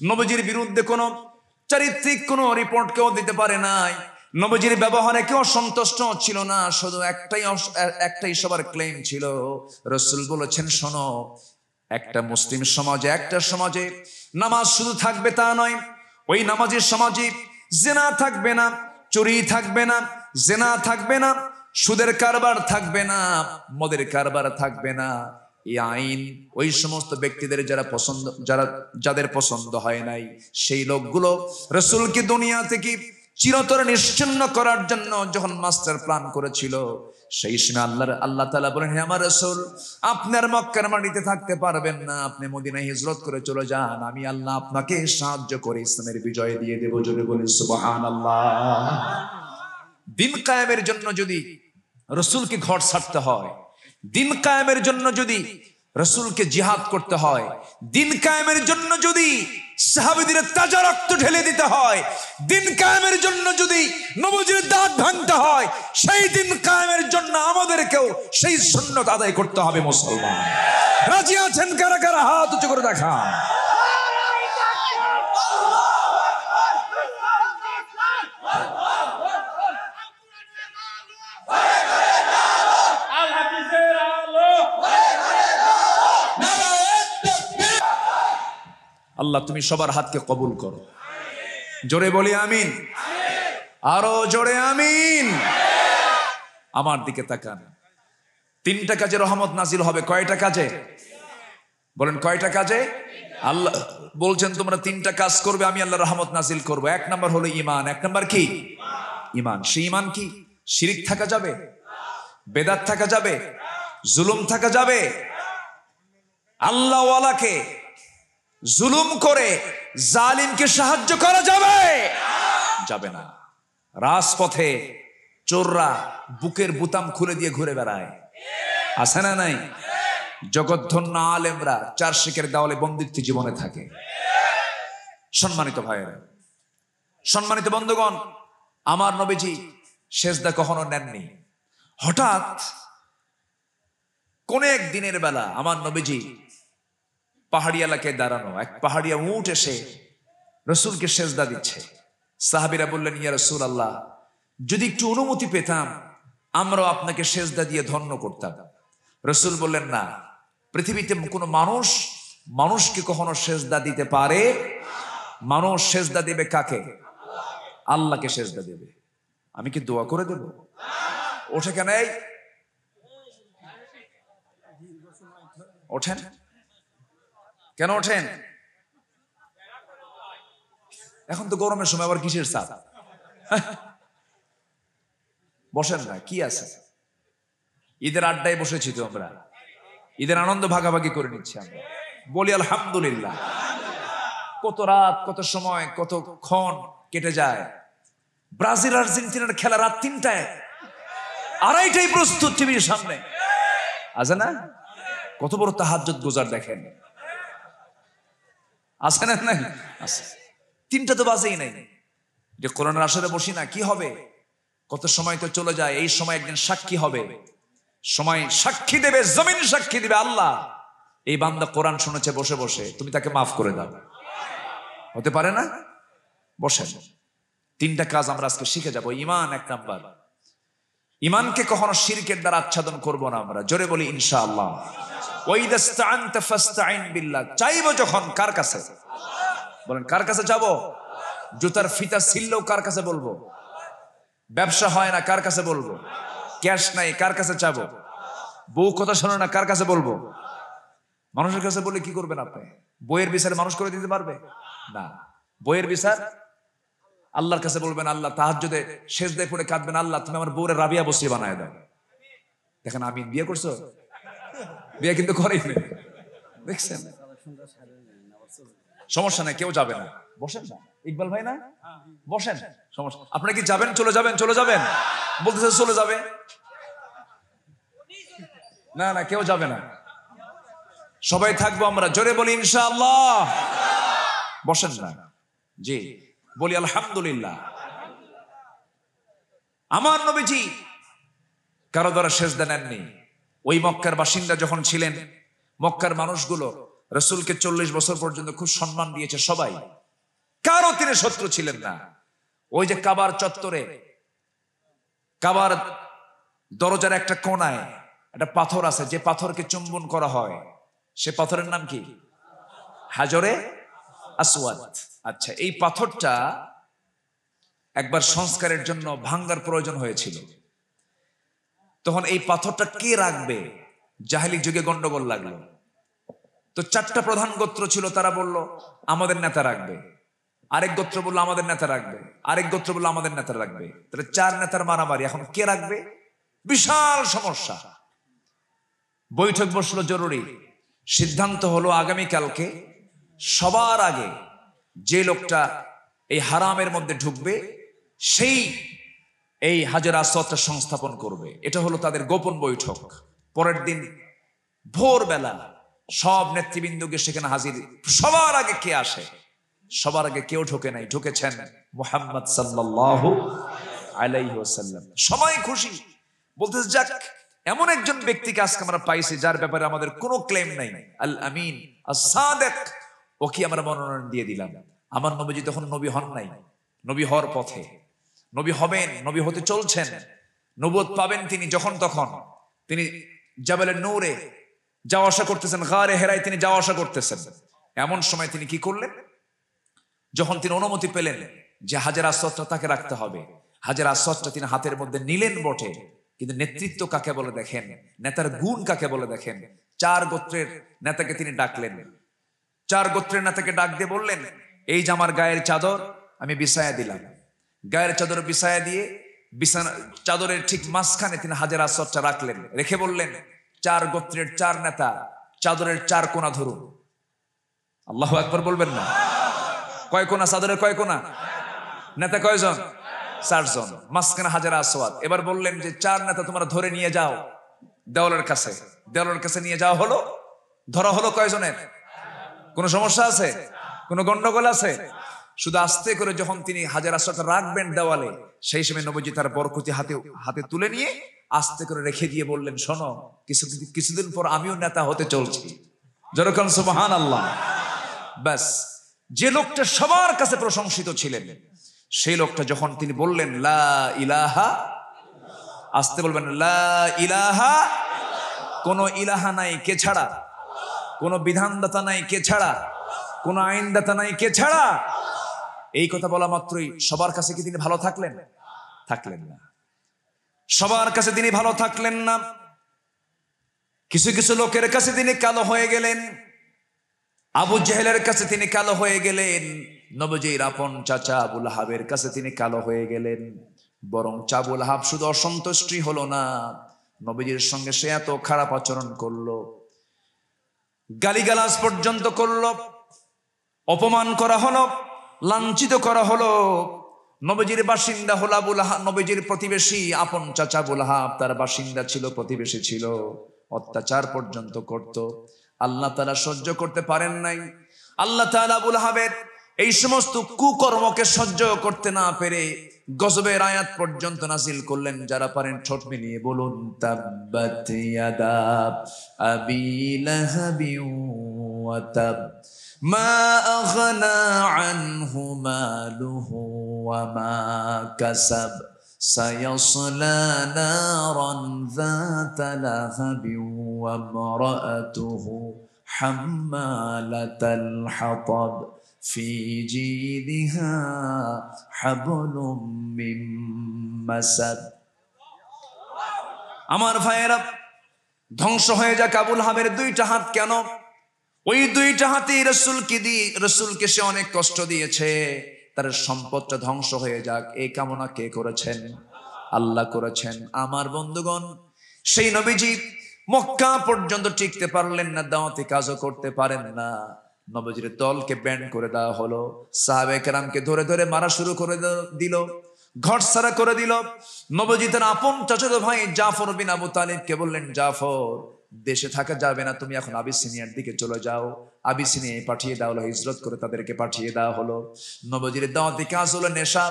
নবীজির বিরুদ্ধে কোনো চারিত্রিক কোনো রিপোর্ট কেউ দিতে পারে নাই, নবীজির ব্যবহারে কেউ সন্তুষ্ট ছিল না, শুধু একটাই সবার ক্লেম ছিল। রাসূল বলেছেন, শোনো, একটা মুসলিম সমাজে, একটা সমাজে নামাজ শুধু থাকবে তা নয়, ওই নামাজের সমাজে জিনা থাকবে না, চুরি থাকবে না, জিনা থাকবে না, সুদের কারবার থাকবে না, মদের কারবার থাকবে না। এই আইন ওই সমস্ত ব্যক্তিদের যাদের পছন্দ হয় নাই, সেই লোকগুলো রাসূলকে দুনিয়া থেকে চিরতরে নিশ্চিহ্ন করার জন্য যখন মাস্টার প্ল্যান করেছিল, সেই সময় আল্লাহ তাআলা বলেন, হে আমার রাসূল, আপনার মক্কার মাটিতে থাকতে পারবেন না, আপনি মদিনায় হিজরত করে চলে যান, আমি আল্লাহ আপনাকে সাহায্য করে ইসলামের বিজয় দিয়ে দেব। জোরে বলেন সুবহানাল্লাহ। দিন কায়েমের জন্য যদি রাসূলকে ঘর ছাড়তে হয়, দিন কায়েমের জন্য যদি রাসূলকে জিহাদ করতে হয়, দিন কায়েমের জন্য যদি সাহাবীদের তাজা রক্ত ঢেলে দিতে হয়, দিন কায়েমের জন্য যদি নবীজির দাঁত ভাঙতে হয়, সেই দিন কায়েমের জন্য আমাদেরকেও সেই সুন্নাত আদায় করতে হবে। মুসলমান রাজি আছেন কারা কারা? হাত উঁচু করে দেখান। আল্লাহ তুমি সবার হাতকে কবুল করো। জোরে বলি আমিন, আরো জোরে আমিন। আমার দিকে তাকান। 3টা কাজে রহমত নাজিল হবে। কয়টা কাজে? বলেন কয়টা কাজে? আল্লাহ বলছেন তোমরা 3টা কাজ করবে, আমি আল্লাহ রহমত নাজিল করব। 1 নাম্বার হলো ঈমান। 1 নাম্বার কি? ঈমান। সেই ঈমান কি? শিরিক থাকা যাবে? বেদাত থাকা যাবে? জুলুম থাকা যাবে? আল্লাহ ওয়ালাকে জুলুম করে জালিমকে সাহায্য করা যাবে? যাবে না। রাজপথে চোররা বুকের বুতাম খুলে দিয়ে ঘুরে বেড়ায়, আছে না নাই? জগৎধন্য আলেমরা 4 শিখের দেওয়ালে বন্দিত্ব জীবনে থাকে। সম্মানিত ভাইয়েরা, সম্মানিত বন্ধুগণ, আমার নবীজি সেজদা কখনো নেননি। হঠাৎ কোন এক দিনের বেলা আমার নবীজি পাহাড়ি এলাকায় দাঁড়ানো, এক পাহাড়িয়া উট এসে রাসূলকে সেজদা দিচ্ছে। সাহাবীরা বললেন, ইয়া রাসূলুল্লাহ, যদি একটু অনুমতি পেতাম আমরাও আপনাকে সেজদা দিয়ে ধন্য করতাম। রাসূল বললেন, না, পৃথিবীতে কোনো মানুষকে কখনো সেজদা দিতে পারে? মানুষ সেজদা দেবে কাকে? আল্লাহকে সেজদা দেবে। আমি কি দোয়া করে দেব? ওঠে কেন? এই ওঠেন কেন? ওঠেন। এখন তো গরমের সময় আবার কিসের চাপ? বসেন না, কি আছে? ঈদের আড্ডায় বসেছি তো আমরা, ঈদের আনন্দ ভাগাভাগি করে নিচ্ছি আমরা। বলি আলহামদুলিল্লাহ। কত রাত, কত সময়, কতক্ষণ কেটে যায়। ব্রাজিল আর্জেন্টিনার খেলা রাত 3টায়, 2:30টায় প্রস্তুত টিভির সামনে, আছে না? কত বড় তাহাজ্জুদ গুজার দেখেন, আছে না? নাই আছে। 3টা তো বাজেই নাই। যে কোরআনের আসরে বসি না, কি হবে? কত সময় তো চলে যায়। এই সময় একদিন সাক্ষী হবে, সময় সাক্ষী দেবে, জমিন সাক্ষী দিবে, আল্লাহ এই বান্দা কোরআন শুনেছে বসে বসে, তুমি তাকে মাফ করে দাও। হতে পারে না? বসেন। 3টা কাজ আমরা আজকে শিখে যাব। ঈমান 1 নাম্বার। ঈমানকে কখনো শিরকের দ্বারা আচ্ছাদন করব না আমরা। জোরে বলি ইনশাআল্লাহ। ওয়াইদা ইসতাআনতা ফাসতাঈন বিল্লাহ। চাইবো যখন কার কাছে? বলেন কার কাছে যাব? জুতার ফিতা ছিললেও কার কাছে বলবো? ব্যবসা হয় না, কার কাছে বলবো? ক্যাশ নাই, কার কাছে চাবো? বউ কথা শোনে না, কার কাছে বলবো? মানুষের কাছে বলে কি করবেন আপনি? বইয়ের বিচার মানুষ করে দিতে পারবে না। বইয়ের বিচার আল্লাহর কাছে বলবেন। আল্লাহ তাহাজ্জুদে সেজদায় পড়ে কাঁদবেন, আল্লাহ তুমি আমার বউরে রাবিয়া বসিয়ে বানায় দাও। দেখেন, আমি বিয়ে করছো? বিয়ে কিন্তু করেই না, দেখছেন? সমস্যা নাই, কেউ যাবে না। বসেন না, ইকবাল ভাই না, বসেন। সমস্যা, আপনারা কি যাবেন? চলে যাবেন? চলে যাবেন বলতেছে, চলে যাবে না। না, কেউ যাবে না, সবাই থাকবো আমরা। জোরে বলি ইনশাআল্লাহ। বসেন না, জি বলি আলহামদুলিল্লাহ। আমার নবীজি কারো দ্বারা সেজদা নেননি। ওই মক্কার বাসিন্দা যখন ছিলেন, মক্কার মানুষগুলো রাসূলকে 40 বছর পর্যন্ত খুব সম্মান দিয়েছে সবাই, কারো তিনি শত্রু ছিলেন না। ওই যে কাবার চত্বরে, কাবার দরজার একটা কোণায় একটা পাথর আছে, যে পাথরকে চুম্বন করা হয়, সে পাথরের নাম কি? হাজরে আসওয়াদ। আচ্ছা, এই পাথরটা একবার সংস্কারের জন্য ভাঙ্গার প্রয়োজন হয়েছিল। তখন এই পাথরটা কে রাখবে? জাহেলি যুগে গন্ডগোল লাগলো। তো 4টা প্রধান গোত্র ছিল, তারা বলল আমাদের নেতা রাখবে। আরেক গোত্র বললো আমাদের নেতা রাখবে। আরেক গোত্র বললো আমাদের নেতা রাখবে। তাহলে 4 নেতার মারামারি। এখন কে রাখবে? বিশাল সমস্যা। বৈঠক বসলো, জরুরি সিদ্ধান্ত হলো আগামীকালকে সবার আগে যে লোকটা এই হারামের মধ্যে ঢুকবে, সেই এই হাজর আসওয়াদটা সংস্থাপন করবে। এটা হলো তাদের গোপন বৈঠক। পরের দিন ভোরবেলা সব নেতৃবৃন্দকে সেখানে হাজির। সবার আগে কে আসে? সবার আগে কেউ ঢোকে নাই, ঢুকেছেন মুহাম্মদ সাল্লাল্লাহু আলাইহি ওয়াসাল্লাম। সবাই খুশি, বলতেছে যাক, এমন একজন ব্যক্তিকে আজকে আমরা পাইছি যার ব্যাপারে আমাদের কোনো ক্লেম নাই, আল আমিন আস-সাদিক, ওকে আমরা মনোনয়ন দিয়ে দিলাম। আমার নবীজি তখন নবী হন নাই, নবী হওয়ার পথে, নবী হবেন, নবী হতে চলছেন, নবুয়ত পাবেন তিনি যখন তখন। তিনি জাবালে নূরে যাওয়া আসা করতেছেন, গারে হেরায় তিনি যাওয়া আসা করতেছেন। এমন সময় তিনি কি করলেন? যখন তিনি অনুমতি পেলেন যে হাজর আসওয়াদটা তাকে রাখতে হবে, হাজর আসওয়াদটা তিনি হাতের মধ্যে নিলেন বটে, কিন্তু নেতৃত্ব কাকে বলে দেখেন, নেতার গুণ কাকে বলে দেখেন। 4 গোত্রের নেতাকে তিনি ডাকলেন। 4 গোত্রের নেতাকে ডাক দিয়ে বললেন, এই যে আমার গায়ের চাদর আমি বিছায়া দিলাম। গায়ের চাদর বিছায়া দিয়ে বিছানা চাদরের ঠিক মাঝখানে তিনি হাজর আসওয়াদটা রাখলেন। রেখে বললেন, 4 গোত্রের 4 নেতা চাদরের 4 কোণা ধরুন। আল্লাহু আকবার বলবেন না? কয় কোণা চাদরের? কয় কোণা? নেতা কয়জন? 4 জন। মাঝখানে হাজর আসওয়াদ। এবার বললেন যে 4 নেতা তোমরা ধরে নিয়ে যাও দেওয়ালের কাছে। দেওয়ালের কাছে নিয়ে যাওয়া হলো। ধরা হলো কয়জনের? কোন সমস্যা আছে? কোন গন্ডগোল আছে? শুধু আস্তে করে যখন তিনি হাজর আসওয়াদ রাখবেন দেওয়ালে, সেই সময় নবীজি তার বরকতি হাতে তুলে নিয়ে আস্তে করে রেখে দিয়ে বললেন, শোনো, কিছুদিন পর আমিও নেতা হতে চলছি। যেরকম সুবহানাল্লাহ। ব্যাস, যে লোকটা সবার কাছে প্রশংসিত ছিলেন, সেই লোকটা যখন তিনি বললেন লা ইলাহা, আস্তে বলবেন লা ইলাহা, কোন ইলাহা নাই কে ছাড়া, কোন বিধানদাতা নাই কে ছাড়া, কোন আইনদাতা নাই কে ছাড়া, এই কথা বলা মাত্রই সবার কাছে কি তিনি ভালো থাকলেন? থাকলেন না। সবার কাছে তিনি ভালো থাকলেন না, কিছু কিছু লোকের কাছে তিনি কালো হয়ে গেলেন। আবু জেহেলের কাছে তিনি কালো হয়ে গেলেন, নবীজির আপন চাচা আবু লাহাবের কাছে তিনি কালো হয়ে গেলেন। বরং আবু লাহাব শুধু অসন্তুষ্টি হলো না, নবীজির সঙ্গে সে এত খারাপ আচরণ করলো, গালিগালাজ পর্যন্ত করলো, অপমান করা হলো, লাঞ্ছিত করা হলো। নবীজির বাসিন্দা হলো আবু লাহাব, নবীজির প্রতিবেশী আপন চাচা আবু লাহাব তার বাসিন্দা ছিল, প্রতিবেশী ছিল, অত্যাচার পর্যন্ত করত। আল্লাহ তাআলা সহ্য করতে পারেন নাই। আল্লাহ তাআলা আবু লাহাবের এই সমস্ত কুকর্মকে সহ্য করতে না পেরে গজবের আয়াত পর্যন্ত নাজিল করলেন। যারা পারেন ঠোঁট মিলিয়ে বলুন, তাব্বাত ইয়াদা আবি লাহাবি ওয়া তাব মা আগনা আনহু মালুহু ওয়া মা কাসাব সায়াসলা নারান যাতা লাহাবি ওয়া ইমরাআতুহু হাম্মালাতাল হাতাব ফি জিদিহা হাবলুম মিন মাসাদ। আমার ভাইয়েরা, ধ্বংস হয়ে যাক আবু লাহাবের দুইটা হাত। কেন? ওই দুইটা হাতেই রসুলকে সে অনেক কষ্ট দিয়েছে, তার সম্পদটা ধ্বংস হয়ে যাক এই কামনা কে করেছেন? আল্লাহ করেছেন। আমার বন্ধুগণ, সেই নবীজি মক্কা পর্যন্ত টিকতে পারলেন না, দাওয়াতি কাজও করতে পারেন না। নবীজির দলকে ব্যান্ড করে দেওয়া হলো, সাহাবায়ে কেরামকে ধরে ধরে মারা শুরু করে দিল, ঘর ছাড়া করে দিল। নবীজি তার আপন চাচাতো ভাই জাফর বিন আবু তালিবকে বললেন, জাফর, দেশে থাকা যাবে না, তুমি এখন আবিসিনিয়ার দিকে চলে যাও। আবিসিনিয়ায় পাঠিয়ে দেওয়া হলো, হিজরত করে তাদেরকে পাঠিয়ে দেওয়া হলো। নবীজির দাওয়াতি কাজ হলো নেশা।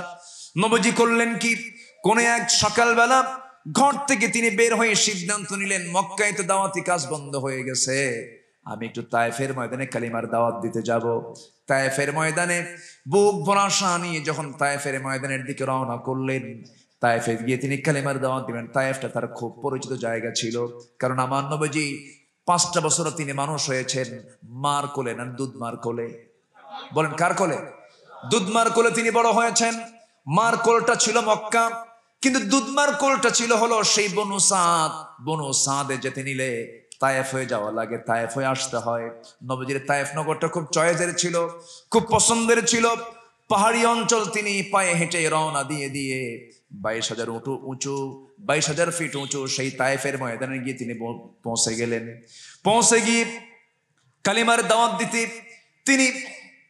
নবীজি করলেন কি, কোন এক সকালবেলা ঘর থেকে তিনি বের হয়ে সিদ্ধান্ত নিলেন, মক্কায় তো দাওয়াতি কাজ বন্ধ হয়ে গেছে, আমি একটু তায়েফের ময়দানে কালিমার দাওয়াত দিতে যাব। তায়েফের ময়দানে বুক ভরা আশা নিয়ে যখন তায়েফের ময়দানের দিকে রওনা করলেন, তায়েফে গিয়ে তিনি কালিমার দাওয়াত দিবেন। তায়েফটা তার খুব পরিচিত জায়গা ছিল, কারণ আমার নবীজি 5টা বছর তিনি মানুষ হয়েছেন মার কোলে, না দুধ মার কোলে? বলেন কার কোলে? দুধ মার কোলে তিনি বড় হয়েছেন। মার কোলটা ছিল মক্কা, কিন্তু দুধমার কোলটা ছিল হলো সেই বনু সাদ। বনু সাদে যেতে নিলে তায়েফ হয়ে যাওয়া লাগে, তায়েফ হয়ে আসতে হয়। নবীজির তায়েফ নগরটা খুব চয়েসের ছিল, খুব পছন্দের ছিল। পাহাড়ি অঞ্চল তিনি পায়ে হেঁটে রওনা দিয়ে 22,000 উঁচু 22,000 ফিট উঁচু সেই তায়েফের ময়দানে গিয়ে তিনি পৌঁছে গেলেন। পৌঁছে গিয়ে কালিমার দাওয়াত দিতে তিনি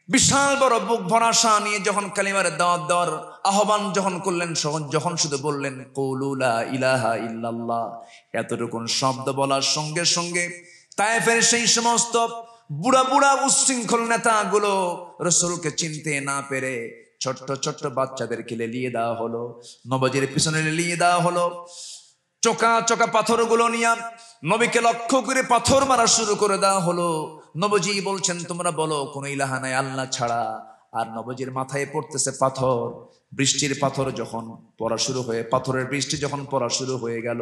বিশাল বড় বুক ভরা আশা নিয়ে যখন কালিমার দাওয়াত দেওয়ার আহ্বান যখন করলেন, যখন শুধু বললেন কওলু লা ইলাহা ইল্লাল্লাহ, এতটুকুন শব্দ বলার সঙ্গে সঙ্গে তায়েফের সেই সমস্ত বুড়া বুড়া উচ্ছৃঙ্খল নেতাগুলো রাসূলকে চিনতে না পেরে ছোট্ট ছোট্ট বাচ্চাদেরকে লেলিয়ে দেওয়া হলো, নবীজির পিছনে লেলিয়ে দেওয়া হলো। চোকা চোকা পাথরগুলো নিয়ে নবীকে লক্ষ্য করে পাথর মারা শুরু করে দেওয়া হলো। নবীজি বলছেন, তোমরা বলো কোন ইলাহা নাই আল্লাহ ছাড়া। আর নবীজির মাথায় পড়তেছে পাথর। বৃষ্টির পাথর যখন পড়া শুরু হয়ে, পাথরের বৃষ্টি যখন পড়া শুরু হয়ে গেল,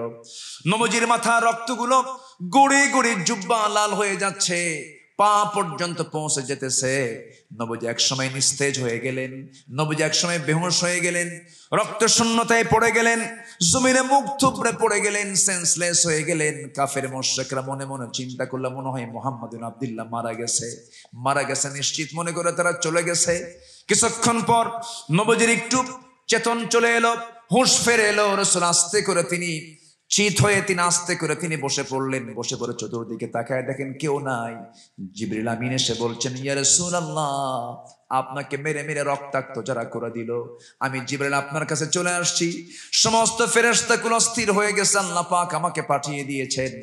নবীজির মাথা রক্তগুলো গড়ে গড়ে জুব্বা লাল হয়ে যাচ্ছে, পা পর্যন্ত পৌঁছে যেতেছে। নবীজি একসময় নিস্তেজ হয়ে গেলেন, নবীজি একসময় বেহুশ হয়ে গেলেন, রক্ত শূন্যতায় পড়ে গেলেন, জমিনে মুখ থুবড়ে পড়ে গেলেন, সেন্সলেস হয়ে গেলেন। কাফের মুশরিকরা মনে মনে চিন্তা করলো, মনে হয় মুহাম্মদ ইবনে আব্দুল্লাহ মারা গেছে নিশ্চিত মনে করে তারা চলে গেছে। কিছুক্ষণ পর নবীজির একটু চেতন চলে এলো, হুঁশ ফিরে এলো। রাসূল আস্তে করে তিনি চিত হয়ে তিনি আস্তে করে তিনি বসে পড়লেন। বসে পড়ে চতুর্দিকে তাকায় দেখেন কেউ নাই। জিবরিল আমিন এসে বলছেন, ইয়া রাসূলুল্লাহ, আপনাকে মেরে মেরে রক্তাক্ত যারা করে দিল, আমি জিবরিল আপনার কাছে চলে আসছি। সমস্ত ফেরেশতাগুলো স্থির হয়ে গেছে, আল্লাহ পাক আমাকে পাঠিয়ে দিয়েছেন,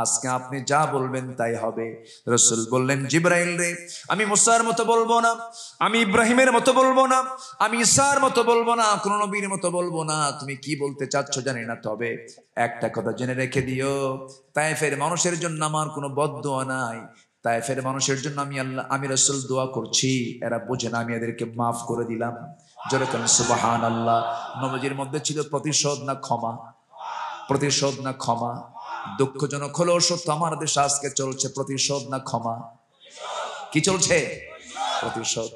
আজকে আপনি যা বলবেন তাই হবে। রাসূল বললেন, জিবরাইল রে, আমি মুসার মতো বলবো না, আমি ইব্রাহিমের মতো বলবো না, আমি ঈসার মতো বলবো না, কোন নবীর মতো বলবো না। তুমি কি বলতে চাচ্ছ জানি না, তবে একটা কথা জেনে রেখে দিও, তায়েফের মানুষের জন্য আমার কোনো বদদোয়া নাই। তায়েফের মানুষের জন্য আমি রাসূল দোয়া করছি, এরা বোঝে না, আমি এদেরকে মাফ করে দিলাম। জোরে বলেন সুবহানাল্লাহ। নবীজির মধ্যে ছিল প্রতিশোধ না ক্ষমা? প্রতিশোধ না ক্ষমা? দুঃখজনক হলেও সত্য, আমার দেশে আজকে চলছে প্রতিশোধ না ক্ষমা? কি চলছে? প্রতিশোধ।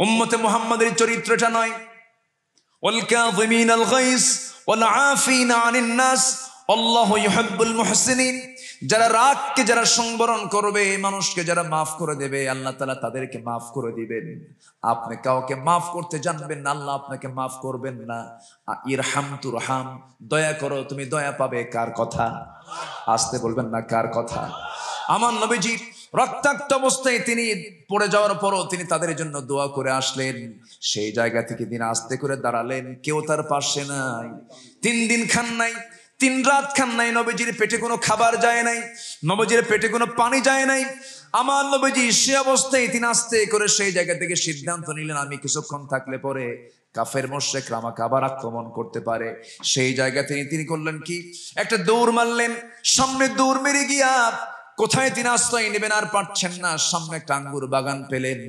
উম্মতে মুহাম্মাদের চরিত্রটা নয়। ওয়াল কাযিমিনাল গায়জ ওয়াল আফিনা আনিন নাস আল্লাহু ইউহিব্বুল মুহসিনিন। যারা রাগকে যারা সংবরণ করবে, মানুষকে যারা মাফ করে দেবে, আল্লাহ তাআলা তাদেরকে মাফ করে দিবেন। আপনি কাউকে মাফ করতে জানবেন না, আল্লাহ আপনাকে মাফ করবেন না। ইরহাম তুরহাম, দয়া করো তুমি দয়া পাবে। কার কথা? আসতে বলবেন না, কার কথা? আমার নবীজি রক্তাক্ত অবস্থায় তিনি পড়ে যাওয়ার পরও তিনি তাদের জন্য দোয়া করে আসলেন। সেই জায়গা থেকে তিনি আস্তে করে দাঁড়ালেন, কেউ তার পাশে নাই। 3 দিন খান নাই, 3 রাত খান নাই। নবীজির পেটে কোনো খাবার যায় নাই, নবীজির পেটে কোনো পানি যায় নাই। আমার নবীজি সে অবস্থায় তিনি আস্তে করে সেই জায়গা থেকে সিদ্ধান্ত নিলেন, আমি কিছুক্ষণ থাকলে পরে কাফের মুশরিকরা আমাকে আবার আক্রমণ করতে পারে। সেই জায়গা থেকে তিনি করলেন কি, একটা দৌড় মারলেন। সামনে দৌড় মেরে গিয়া কোথায় তিনি আশ্রয় নেবেন আর পাচ্ছেন না, সামনে একটা আঙ্গুর বাগান পেলেন।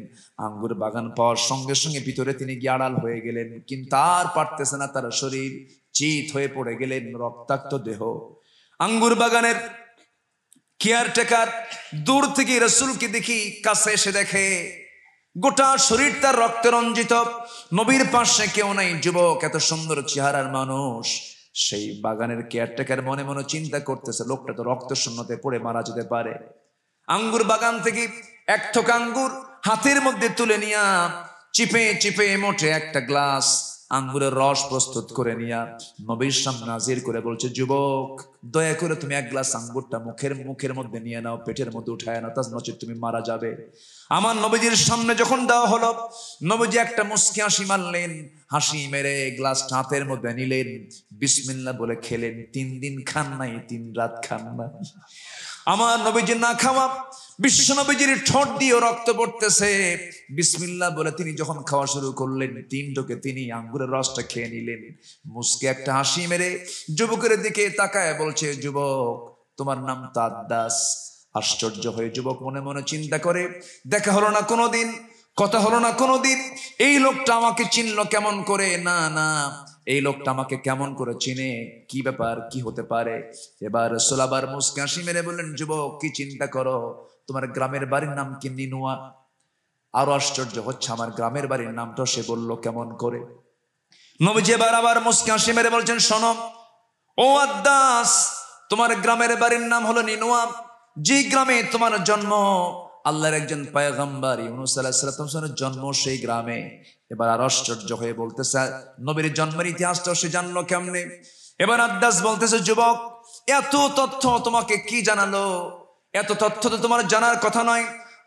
আঙ্গুর বাগান পাওয়ার সঙ্গে সঙ্গে ভিতরে তিনি গিয়ে আড়াল হয়ে গেলেন, কিন্তু আর পারতেছে না, তার শরীর চিত হয়ে পড়ে গেলেন, রক্তাক্ত দেহ। আঙ্গুর বাগানের কেয়ারটেকার দূর থেকে রাসূলকে দেখি কাছে এসে দেখে গোটা শরীর তার রক্তে রঞ্জিত, নবীর পাশে কেউ নাই। যুবক, এত সুন্দর চেহারার মানুষ। সেই বাগানের কেয়ারটেকার মনে মনে চিন্তা করতেছে, লোকটা তো রক্ত শূন্যতে পড়ে মারা যেতে পারে। আঙ্গুর বাগান থেকে এক থোক আঙ্গুর হাতের মধ্যে তুলে নিয়া চিপে চিপে মোটে একটা গ্লাস আঙ্গুরের রস প্রস্তুত করে নিয়া নবীর সামনে হাজির করে বলছে, যুবক দয়া করে তুমি এক গ্লাস আঙ্গুরটা মুখের মধ্যে নিয়ে নাও, পেটের মধ্যে উঠায় নাও, তার নচেত তুমি মারা যাবে। আমার নবীজির সামনে যখন দেওয়া হলো, নবীজি একটা মুস্কি হাসি মারলেন, হাসি মেরে গ্লাসটা হাতের মধ্যে নিলেন, বিসমিল্লাহ বলে খেলেন। 3 দিন খান নাই, 3 রাত খান নাই। আমার নবীজি না খাওয়া, বিশ্ব নবীজির ঠোঁট দিয়ে রক্ত পড়তেছে। বিসমিল্লাহ বলে তিনি যখন খাওয়া শুরু করলেন, 3 ঢোকে তিনি আঙ্গুরের রসটা খেয়ে নিলেন। মুস্কে একটা হাসি মেরে যুবকের দিকে তাকায় বলছে, যুবক তোমার নাম তো আদ্দাস। আশ্চর্য হয়ে যুবক মনে মনে চিন্তা করে, দেখা হলো না কোনোদিন, কথা হলো না কোনোদিন, এই লোকটা আমাকে চিনলো কেমন করে? না না, এই লোকটা আমাকে কেমন করে চিনে? কি ব্যাপার, কি হতে পারে? এবার রাসূল আবার মুস্কি হাসি মেরে বললেন, যুবক কি চিন্তা করো? তোমার গ্রামের বাড়ির নাম কি? নিনুয়া। আরো আশ্চর্য হচ্ছে, আমার গ্রামের বাড়ির নামটা সে বললো কেমন করে? নবীজি এবার আবার মুস্কি হাসি মেরে বলছেন, শোনো ও আদ্দাস, তোমার গ্রামের বাড়ির নাম হলো নিনুয়া। যে গ্রামে তোমার জন্ম, আল্লাহর একজন পয়গম্বর ইউনূস আলাইহিস সালামের জন্ম সেই গ্রামে। এবার আর আশ্চর্য হয়ে বলতেছে, নবীর জন্মের ইতিহাসটা সে জানলো কেমনে? এবার আদ্দাস বলতেছে, যুবক এত তথ্য তোমাকে কি জানালো? এত তথ্য তো তোমার জানার কথা নয়।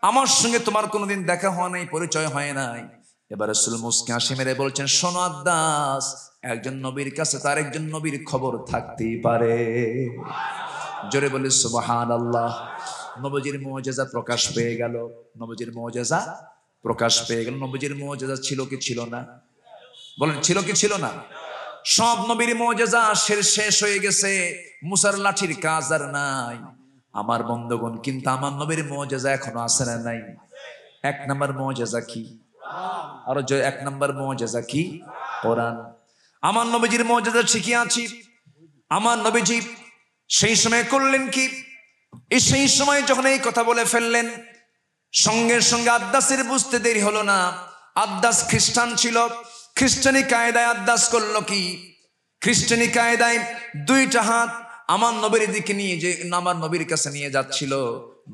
আমার সঙ্গে তোমার কোনোদিন দেখা হয় নাই, পরিচয় হয় নাই। এবার রাসূল মুস্কি হাসি মেরে বলছেন, শোনো আদ্দাস, একজন নবীর কাছে তার একজন নবীর খবর থাকতেই পারে। জোরে বলি সুবহানাল্লাহ। নবীজির মুজিজা প্রকাশ পেয়ে গেল, নবীজির মুজিজা প্রকাশ পেয়ে গেল। নবীজির মুজিজা ছিল কি ছিল না? বলেন, ছিল কি ছিল না? সব নবীর মুজিজা শেষ হয়ে গেছে, মুসার লাঠির কাজ আর নাই। আমার বন্ধুগণ, কিন্তু আমার নবীর মুজিজা এখনো আছে না নাই? 1 নম্বর মুজিজা কি? আরো 1 নম্বর মুজিজা কি? কোরআন। আমার নবীজির মুজিজা ঠিকই আছে। আমার নবীজি সেই সময় করলেন কি, সেই সময় যখন এই কথা বলে ফেললেন, সঙ্গে সঙ্গে আদ্দাসের বুঝতে দেরি হলো না। আদ্দাস খ্রিস্টান ছিল, খ্রিস্টানি কায়দায় আদ্দাস করলো কি, খ্রিস্টানি কায়দায় 2টা হাত আমার নবীর দিকে নিয়ে, যে আমার নবীর কাছে নিয়ে যাচ্ছিল,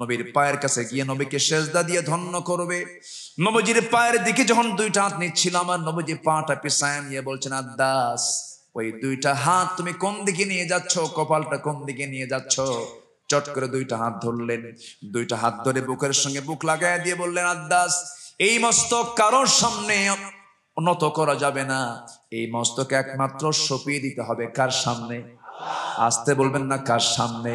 নবীর পায়ের কাছে গিয়ে নবীকে সেজদা দিয়ে ধন্য করবে। নবীজির পায়ের দিকে যখন 2টা হাত নিচ্ছিল, আমার নবীজি পাটা পিছায় নিয়ে বলছেন, আদ্দাস ওই 2টা হাত তুমি কোন দিকে নিয়ে যাচ্ছ? কপালটা কোন দিকে নিয়ে যাচ্ছ? চট করে 2টা হাত ধরলেন, 2টা হাত ধরে বুকের সঙ্গে বুক লাগায় দিয়ে বললেন, আদ্দাস এই মস্তক কারোর সামনে নত করা যাবে না, এই মস্তক একমাত্র সঁপিয়ে দিতে হবে। কার সামনে? আসতে বলবেন না, কার সামনে?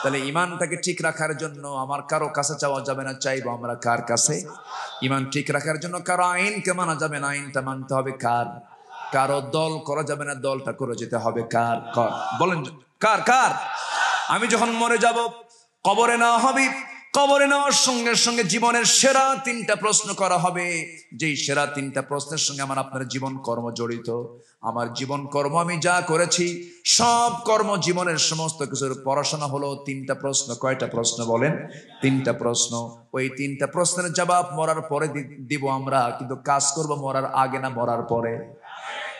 তাহলে ইমানটাকে ঠিক রাখার জন্য আমার কারো কাছে চাওয়া যাবে না, চাইবো আমরা কার কাছে? ইমান ঠিক রাখার জন্য কারো আইনকে মানা যাবে না, আইনটা মানতে হবে কার? কারো দল করা যাবে না, দলটা করে যেতে হবে কার? বলেন কার? কার? আমি যখন মরে যাব, কবরে নেওয়া হবে, কবরে নেওয়ার সঙ্গে সঙ্গে জীবনের সেরা 3টা প্রশ্ন করা হবে। যেই সেরা 3টা প্রশ্নের সঙ্গে আমার আপনার জীবন কর্ম জড়িত। আমার জীবন কর্ম আমি যা করেছি, সব কর্ম জীবনের সমস্ত কিছুর পড়াশোনা হলো 3টা প্রশ্ন। কয়টা প্রশ্ন বলেন? 3টা প্রশ্ন। ওই 3টা প্রশ্নের জবাব মরার পরে দিব আমরা, কিন্তু কাজ করব মরার আগে না মরার পরে?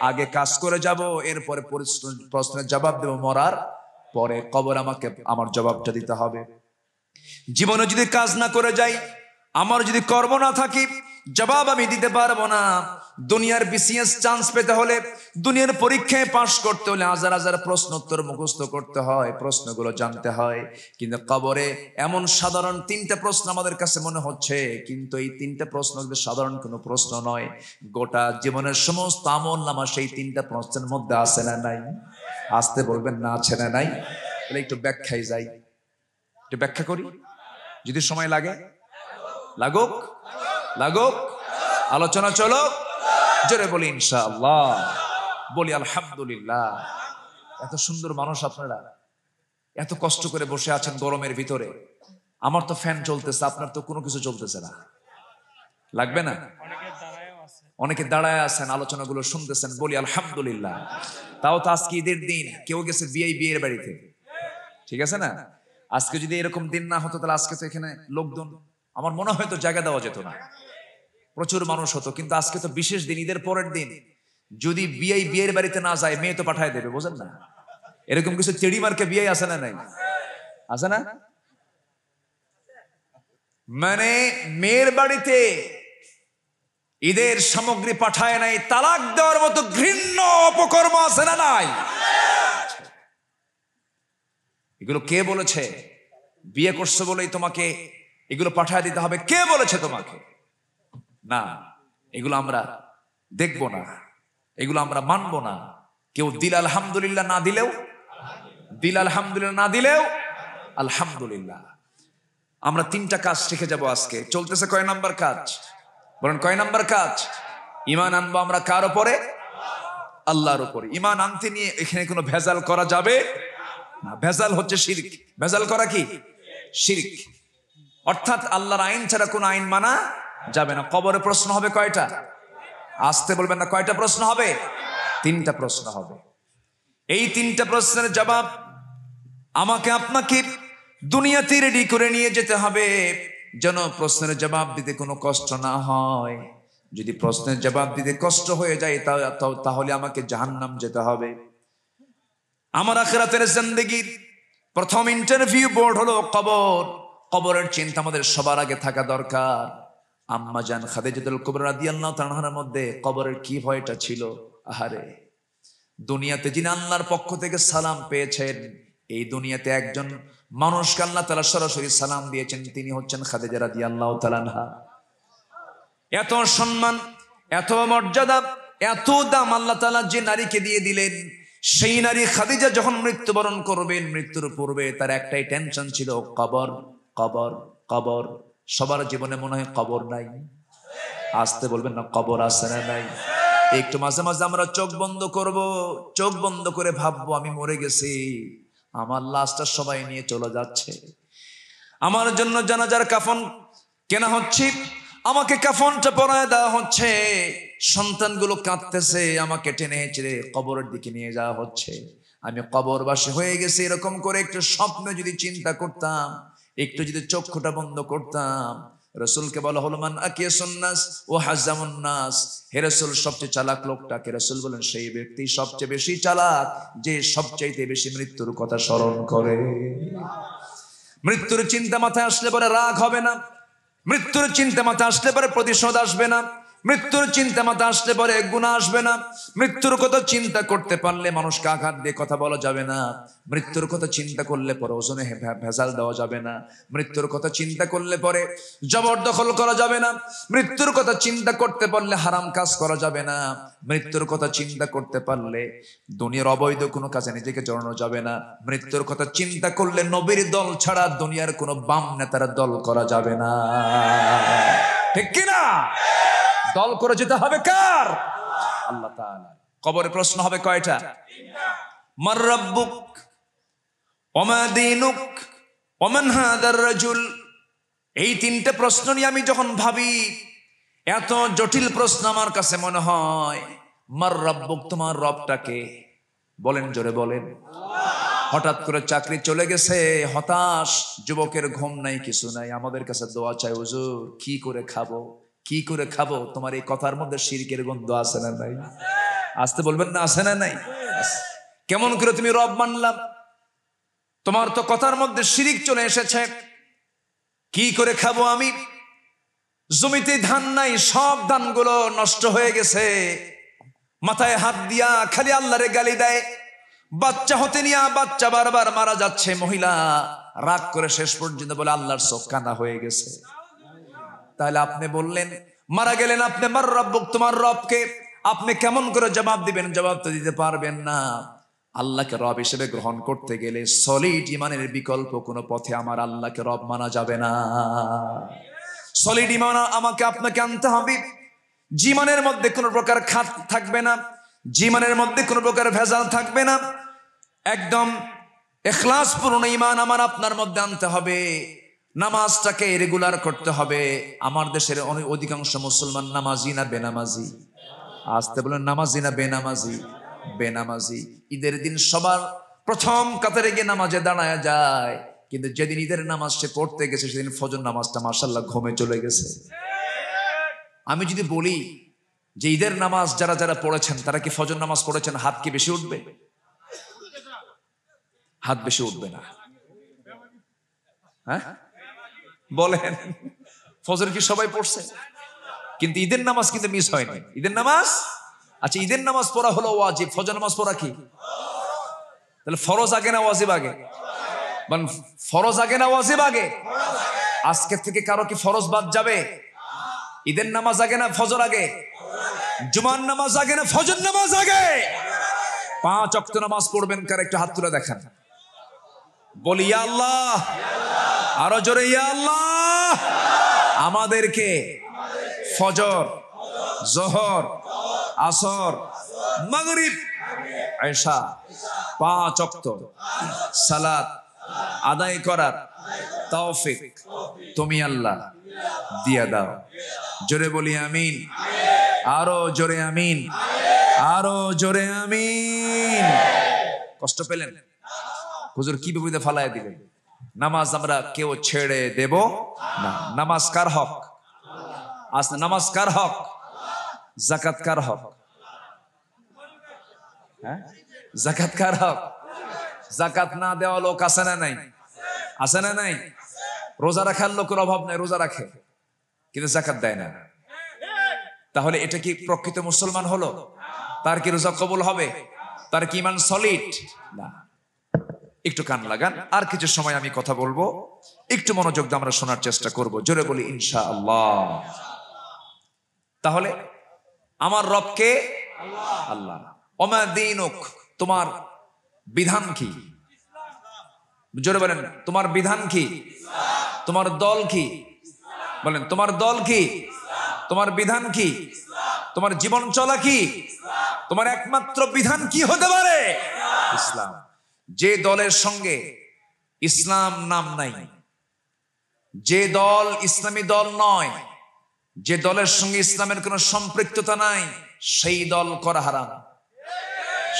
আগে কাজ করে যাব, এরপরে প্রশ্নের জবাব দেব মরার পরে। কবর আমাকে আমার জবাবটা দিতে হবে। জীবনে যদি কাজ না করে যাই, আমার যদি কর্ম না থাকি, জবাব আমি দিতে পারবো না। দুনিয়ার বিসিএস চান্স পেতে হলে, দুনিয়ার পরীক্ষায় পাশ করতে হলে হাজার হাজার প্রশ্ন উত্তর মুখস্থ করতে হয়, প্রশ্নগুলো জানতে হয়। কিন্তু কবরে এমন সাধারণ তিনটা প্রশ্ন আমাদের কাছে মনে হচ্ছে, কিন্তু এই তিনটা প্রশ্ন কিন্তু সাধারণ কোনো প্রশ্ন নয়। গোটা জীবনের সমস্ত আমল নামা সেই তিনটা প্রশ্নের মধ্যে আছে না নাই? আসতে বলবেন না আছে না নাই? তাহলে একটু ব্যাখ্যায় যাই, একটু ব্যাখ্যা করি, যদি সময় লাগে। লাগুক লাগুক, আলোচনা চলো, জোরে বলি ইনশাআল্লাহ, বলি আলহামদুলিল্লাহ। এত সুন্দর মানুষ আপনারা, এত কষ্ট করে বসে আছেন গরমের ভিতরে। আমার তো ফ্যান চলতেছে, আপনার তো কোনো কিছু চলতেছে না, লাগবে না? অনেকে দাঁড়ায় আছেন, আলোচনাগুলো শুনতেছেন, বলি আলহামদুলিল্লাহ। তাও তো আজকে ঈদের দিন, কেউ গেছে বিয়ের বাড়িতে, ঠিক আছে না? আজকে যদি এরকম দিন না হতো, তাহলে আজকে তো এখানে লোকজন আমার মনে হয় তো জায়গা দেওয়া যেত না, প্রচুর মানুষ হতো। কিন্তু আজকে তো বিশেষ দিন, ঈদের পরের দিন। যদি বিয়ের বাড়িতে না যায়, মেয়ে তো পাঠায় দেবে, বোঝেন না? এরকম কিছু চেড়ি মার্কে বিয়ে আছে না নাই? আছে না? মানে মেয়ের বাড়িতে ঈদের সামগ্রী পাঠায় নাই, তালাক দেওয়ার মতো ঘৃণ্য অপকর্ম আছে না নাই? এগুলো কে বলেছে? বিয়ে করছো বলেই তোমাকে এগুলো পাঠায় দিতে হবে? কে বলেছে তোমাকে? না, এগুলো আমরা দেখবো না, এগুলো আমরা মানবো না। কেউ দিল আলহামদুলিল্লাহ না দিলেও, দিল আলহামদুলিল্লাহ না দিলেও আলহামদুলিল্লাহ। আমরা তিনটা কাজ শিখে যাব আজকে। চলতেছে কয় নাম্বার কাজ? বলেন কয় নাম্বার কাজ? ঈমান আনবো আমরা কার উপরে? আল্লাহর উপরে। ঈমান আনতে নিয়ে এখানে কোনো ভেজাল করা যাবে না। ভেজাল হচ্ছে শিরক। ভেজাল করা কি? শিরক। অর্থাৎ আল্লাহর আইন ছাড়া কোনো আইন মানা যাবে না। কবরে প্রশ্ন হবে কয়টা? আসতে বলবেন না, কয়টা প্রশ্ন হবে? তিনটা প্রশ্ন হবে। এই তিনটা প্রশ্নের জবাব আমাকে আপনাকে দুনিয়াতে রেডি করে নিয়ে যেতে হবে, যেন প্রশ্নের জবাব দিতে কোনো কষ্ট না হয়। যদি প্রশ্নের জবাব দিতে কষ্ট হয়ে যায়, তাহলে আমাকে জাহান্নাম যেতে হবে। আমার আখিরাতের জিন্দেগির প্রথম ইন্টারভিউ বোর্ড হলো কবর। কবরের চিন্তা আমাদের সবার আগে থাকা দরকার। আম্মা জান খাদিজাতুল কুবরা রাদিয়াল্লাহু তাআলা আনহার মধ্যে কবরের কি ভয়টা ছিল! আহারে, দুনিয়াতে যিনি আল্লাহর পক্ষ থেকে সালাম পেয়েছেন, এই দুনিয়াতে একজন মানুষকে আল্লাহ তাআলা সরাসরি সালাম দিয়েছেন, তিনি হচ্ছেন খাদিজা রাদিয়াল্লাহু তাআলা আনহা। এত সম্মান, এত মর্যাদা, এত দাম আল্লাহ তাআলা যে নারীকে দিয়ে দিলেন, সেই নারী খাদিজা যখন মৃত্যুবরণ করবেন, মৃত্যুর পূর্বে তার একটাই টেনশন ছিল, কবর কবর কবর। সবার জীবনে মনে হয় কবর নাই? আসতে বলবেন না, কবর আছে না নাই? একটু মাঝে মাঝে আমরা চোখ বন্ধ করব, চোখ বন্ধ করে ভাববো আমি মরে গেছি, আমার লাশটা সবাই নিয়ে চলে যাচ্ছে, আমার জন্য জানাজার কাফন কেনা হচ্ছে, আমাকে কাফনটা পরায় দেওয়া হচ্ছে, সন্তানগুলো কাঁদতেছে, আমাকে টেনে হেঁচড়ে কবরের দিকে নিয়ে যাওয়া হচ্ছে, আমি কবরবাসী হয়ে গেছি। এরকম করে একটু স্বপ্ন যদি চিন্তা করতাম, একটু যদি চক্ষুটা বন্ধ করতাম। রাসূলকে বলা হলো মান আকিয়াসুন নাস ও হাজামুন নাস, হে রাসূল সবচেয়ে চালাক লোকটাকে? রাসূল বলেন সেই ব্যক্তি সবচেয়ে বেশি চালাক যে সবচাইতে বেশি মৃত্যুর কথা স্মরণ করে। মৃত্যুর চিন্তা মাথায় আসলে পরে রাগ হবে না, মৃত্যুর চিন্তা মাথায় আসলে পরে প্রতিশোধ আসবে না, মৃত্যুর চিন্তা মাথায় আসলে পরে গুনাহ আসবে না, মৃত্যুর কথা চিন্তা করতে পারলে মানুষকে আঘাত দিয়ে কথা বলা যাবে না, মৃত্যুর কথা চিন্তা করলে পরে ওজনে ভেজাল দেওয়া যাবে না, মৃত্যুর কথা চিন্তা করলে পরে জবরদখল করা যাবে না, মৃত্যুর কথা চিন্তা করতে পারলে হারাম কাজ করা যাবে না, মৃত্যুর কথা চিন্তা করতে পারলে দুনিয়ার অবৈধ কোনো কাজে নিজেকে জড়ানো যাবে না, মৃত্যুর কথা চিন্তা করলে নবীর দল ছাড়া দুনিয়ার কোনো বাম নেতার দল করা যাবে না। ঠিক কিনা? দল করে যেতে হবে কার? আল্লাহ তাআলা। কবরে প্রশ্ন হবে কয়টা? মার রাব্বুক ওয়া মা দীনুক ওয়া মান হাদার রাজুল। এই তিনটা প্রশ্ন নিয়ে আমি যখন ভাবি, এত জটিল প্রশ্ন আমার কাছে মনে হয়। মার রাব্বুক, তোমার রবটাকে? বলেন, জোরে বলেন। হঠাৎ করে চাকরি চলে গেছে, হতাশ, যুবকের ঘুম নাই, কিছু নাই, আমাদের কাছে দোয়া চাই, হুজুর কি করে খাবো, কি করে খাবো? তোমার এই কথার মধ্যে শিরকের গন্ধ আছে না নাই? আসতে বলবেন না, আছে না নাই? কেমন করে তুমি রব মানলাম? তোমার তো কথার মধ্যে শিরিক চলে এসেছে। কি করে খাবো আমি? জমিতে ধান নাই, সব ধানগুলো নষ্ট হয়ে গেছে। মাথায় হাত দিয়া খালি আল্লাহরে গালি দেয়। বাচ্চা হতে নিয়ে বাচ্চা বারবার মারা যাচ্ছে। মহিলা রাগ করে শেষ পর্যন্ত বলে আল্লাহর চোখ কানা হয়ে গেছে। তাহলে আপনি বললেন, মারা গেলেন আপনি, মার রব্বুক, তোমার রবকে আপনি কেমন করে জবাব দিবেন? জবাব তো দিতে পারবেন না। আল্লাহকে রব হিসেবে গ্রহণ করতে গেলে সলিড ইমানের বিকল্প কোনো পথে আমার আল্লাহকে রব মানা যাবে না। সলিড ইমান আমাকে আপনাকে আনতে হবে। জীবনের মধ্যে কোনো প্রকার খাত থাকবে না, জীবনের মধ্যে কোনো প্রকার ভেজাল থাকবে না। একদম ইখলাস পূর্ণ ইমান আমার আপনার মধ্যে আনতে হবে। নামাজটাকে রেগুলার করতে হবে। আমার দেশের অধিকাংশ মুসলমান নামাজি না বেনামাজি? আসতে বলেন, নামাজি না বেনামাজি? বেনামাজি। ঈদের দিন সবার প্রথম কাতারে গিয়ে নামাজে দাঁড়ায় যায়, কিন্তু যেদিন ঈদের নামাজ সে পড়তে গেছে সেদিন ফজর নামাজটা মাশাআল্লাহ ঘুমে চলে গেছে। আমি যদি বলি যে ঈদের নামাজ যারা যারা পড়েছেন তারা কি ফজর নামাজ পড়েছেন, হাত কি বেশি উঠবে? হাত বেশি উঠবে না। হ্যাঁ বলেন, ফজর কি সবাই পড়ছে? কিন্তু ঈদের নামাজ কিন্তু মিস হয়নি। ঈদের নামাজ, আচ্ছা ঈদের নামাজ পড়া হলো ওয়াজিব, ফজর নামাজ পড়া কি? তাহলে ফরজ আগে না ওয়াজিব আগে? মানে ফরজ আগে না ওয়াজিব আগে? আজকে থেকে কারো কি ফরজ বাদ যাবে? ঈদের নামাজ আগে না ফজর আগে? জুমার নামাজ আগে না ফজর নামাজ আগে? 5 ওয়াক্ত নামাজ পড়বেন কার? একটু হাত তুলে দেখান। বলি ইয়া আল্লাহ, আরো জোরে ইয়া আল্লাহ। আমাদেরকে ফজর, জোহর, আসর, মাগরিব, এশা 5 ওয়াক্ত সালাত আদায় করার তৌফিক তুমি আল্লাহ দিয়া দাও। জোরে বলি আমিন। আরো জোরে আমিন, আরো জোরে আমিন। কষ্ট পেলেন? হুজুর কি বিপদে ফালায় দিলেন। নামাজ আমরা কেউ ছেড়ে দেব না। নামাজ কার হক? আসলে নামাজ কার হক? যাকাত কার হক? হ্যাঁ, যাকাত কার হক? যাকাত না দেওয়া লোক আছে না নাই? আছে না নাই? রোজা রাখার লোকের অভাব নাই, রোজা রাখে কিন্তু যাকাত দেয় না। তাহলে এটা কি প্রকৃত মুসলমান হলো? তার কি রোজা কবুল হবে? তার কি ইমান সলিড? না। একটু কান লাগান, আর কিছু সময় আমি কথা বলবো, একটু মনোযোগ দিয়ে আমরা শোনার চেষ্টা করব। জোরে বলি ইনশাআল্লাহ। তাহলে আমার রবকে আল্লাহ। ওমা দীনুক, তোমার বিধান কি? জোরে বলেন, তোমার বিধান কি? তোমার দল কি? বলেন, তোমার দল কি? তোমার বিধান কি? তোমার জীবন চলা কি? তোমার একমাত্র বিধান কি হতে পারে? ইসলাম। যে দলের সঙ্গে ইসলাম নাম নাই, যে দল ইসলামী দল নয়, যে দলের সঙ্গে ইসলামের কোনো সম্পৃক্ততা নাই, সেই দল করা হারাম।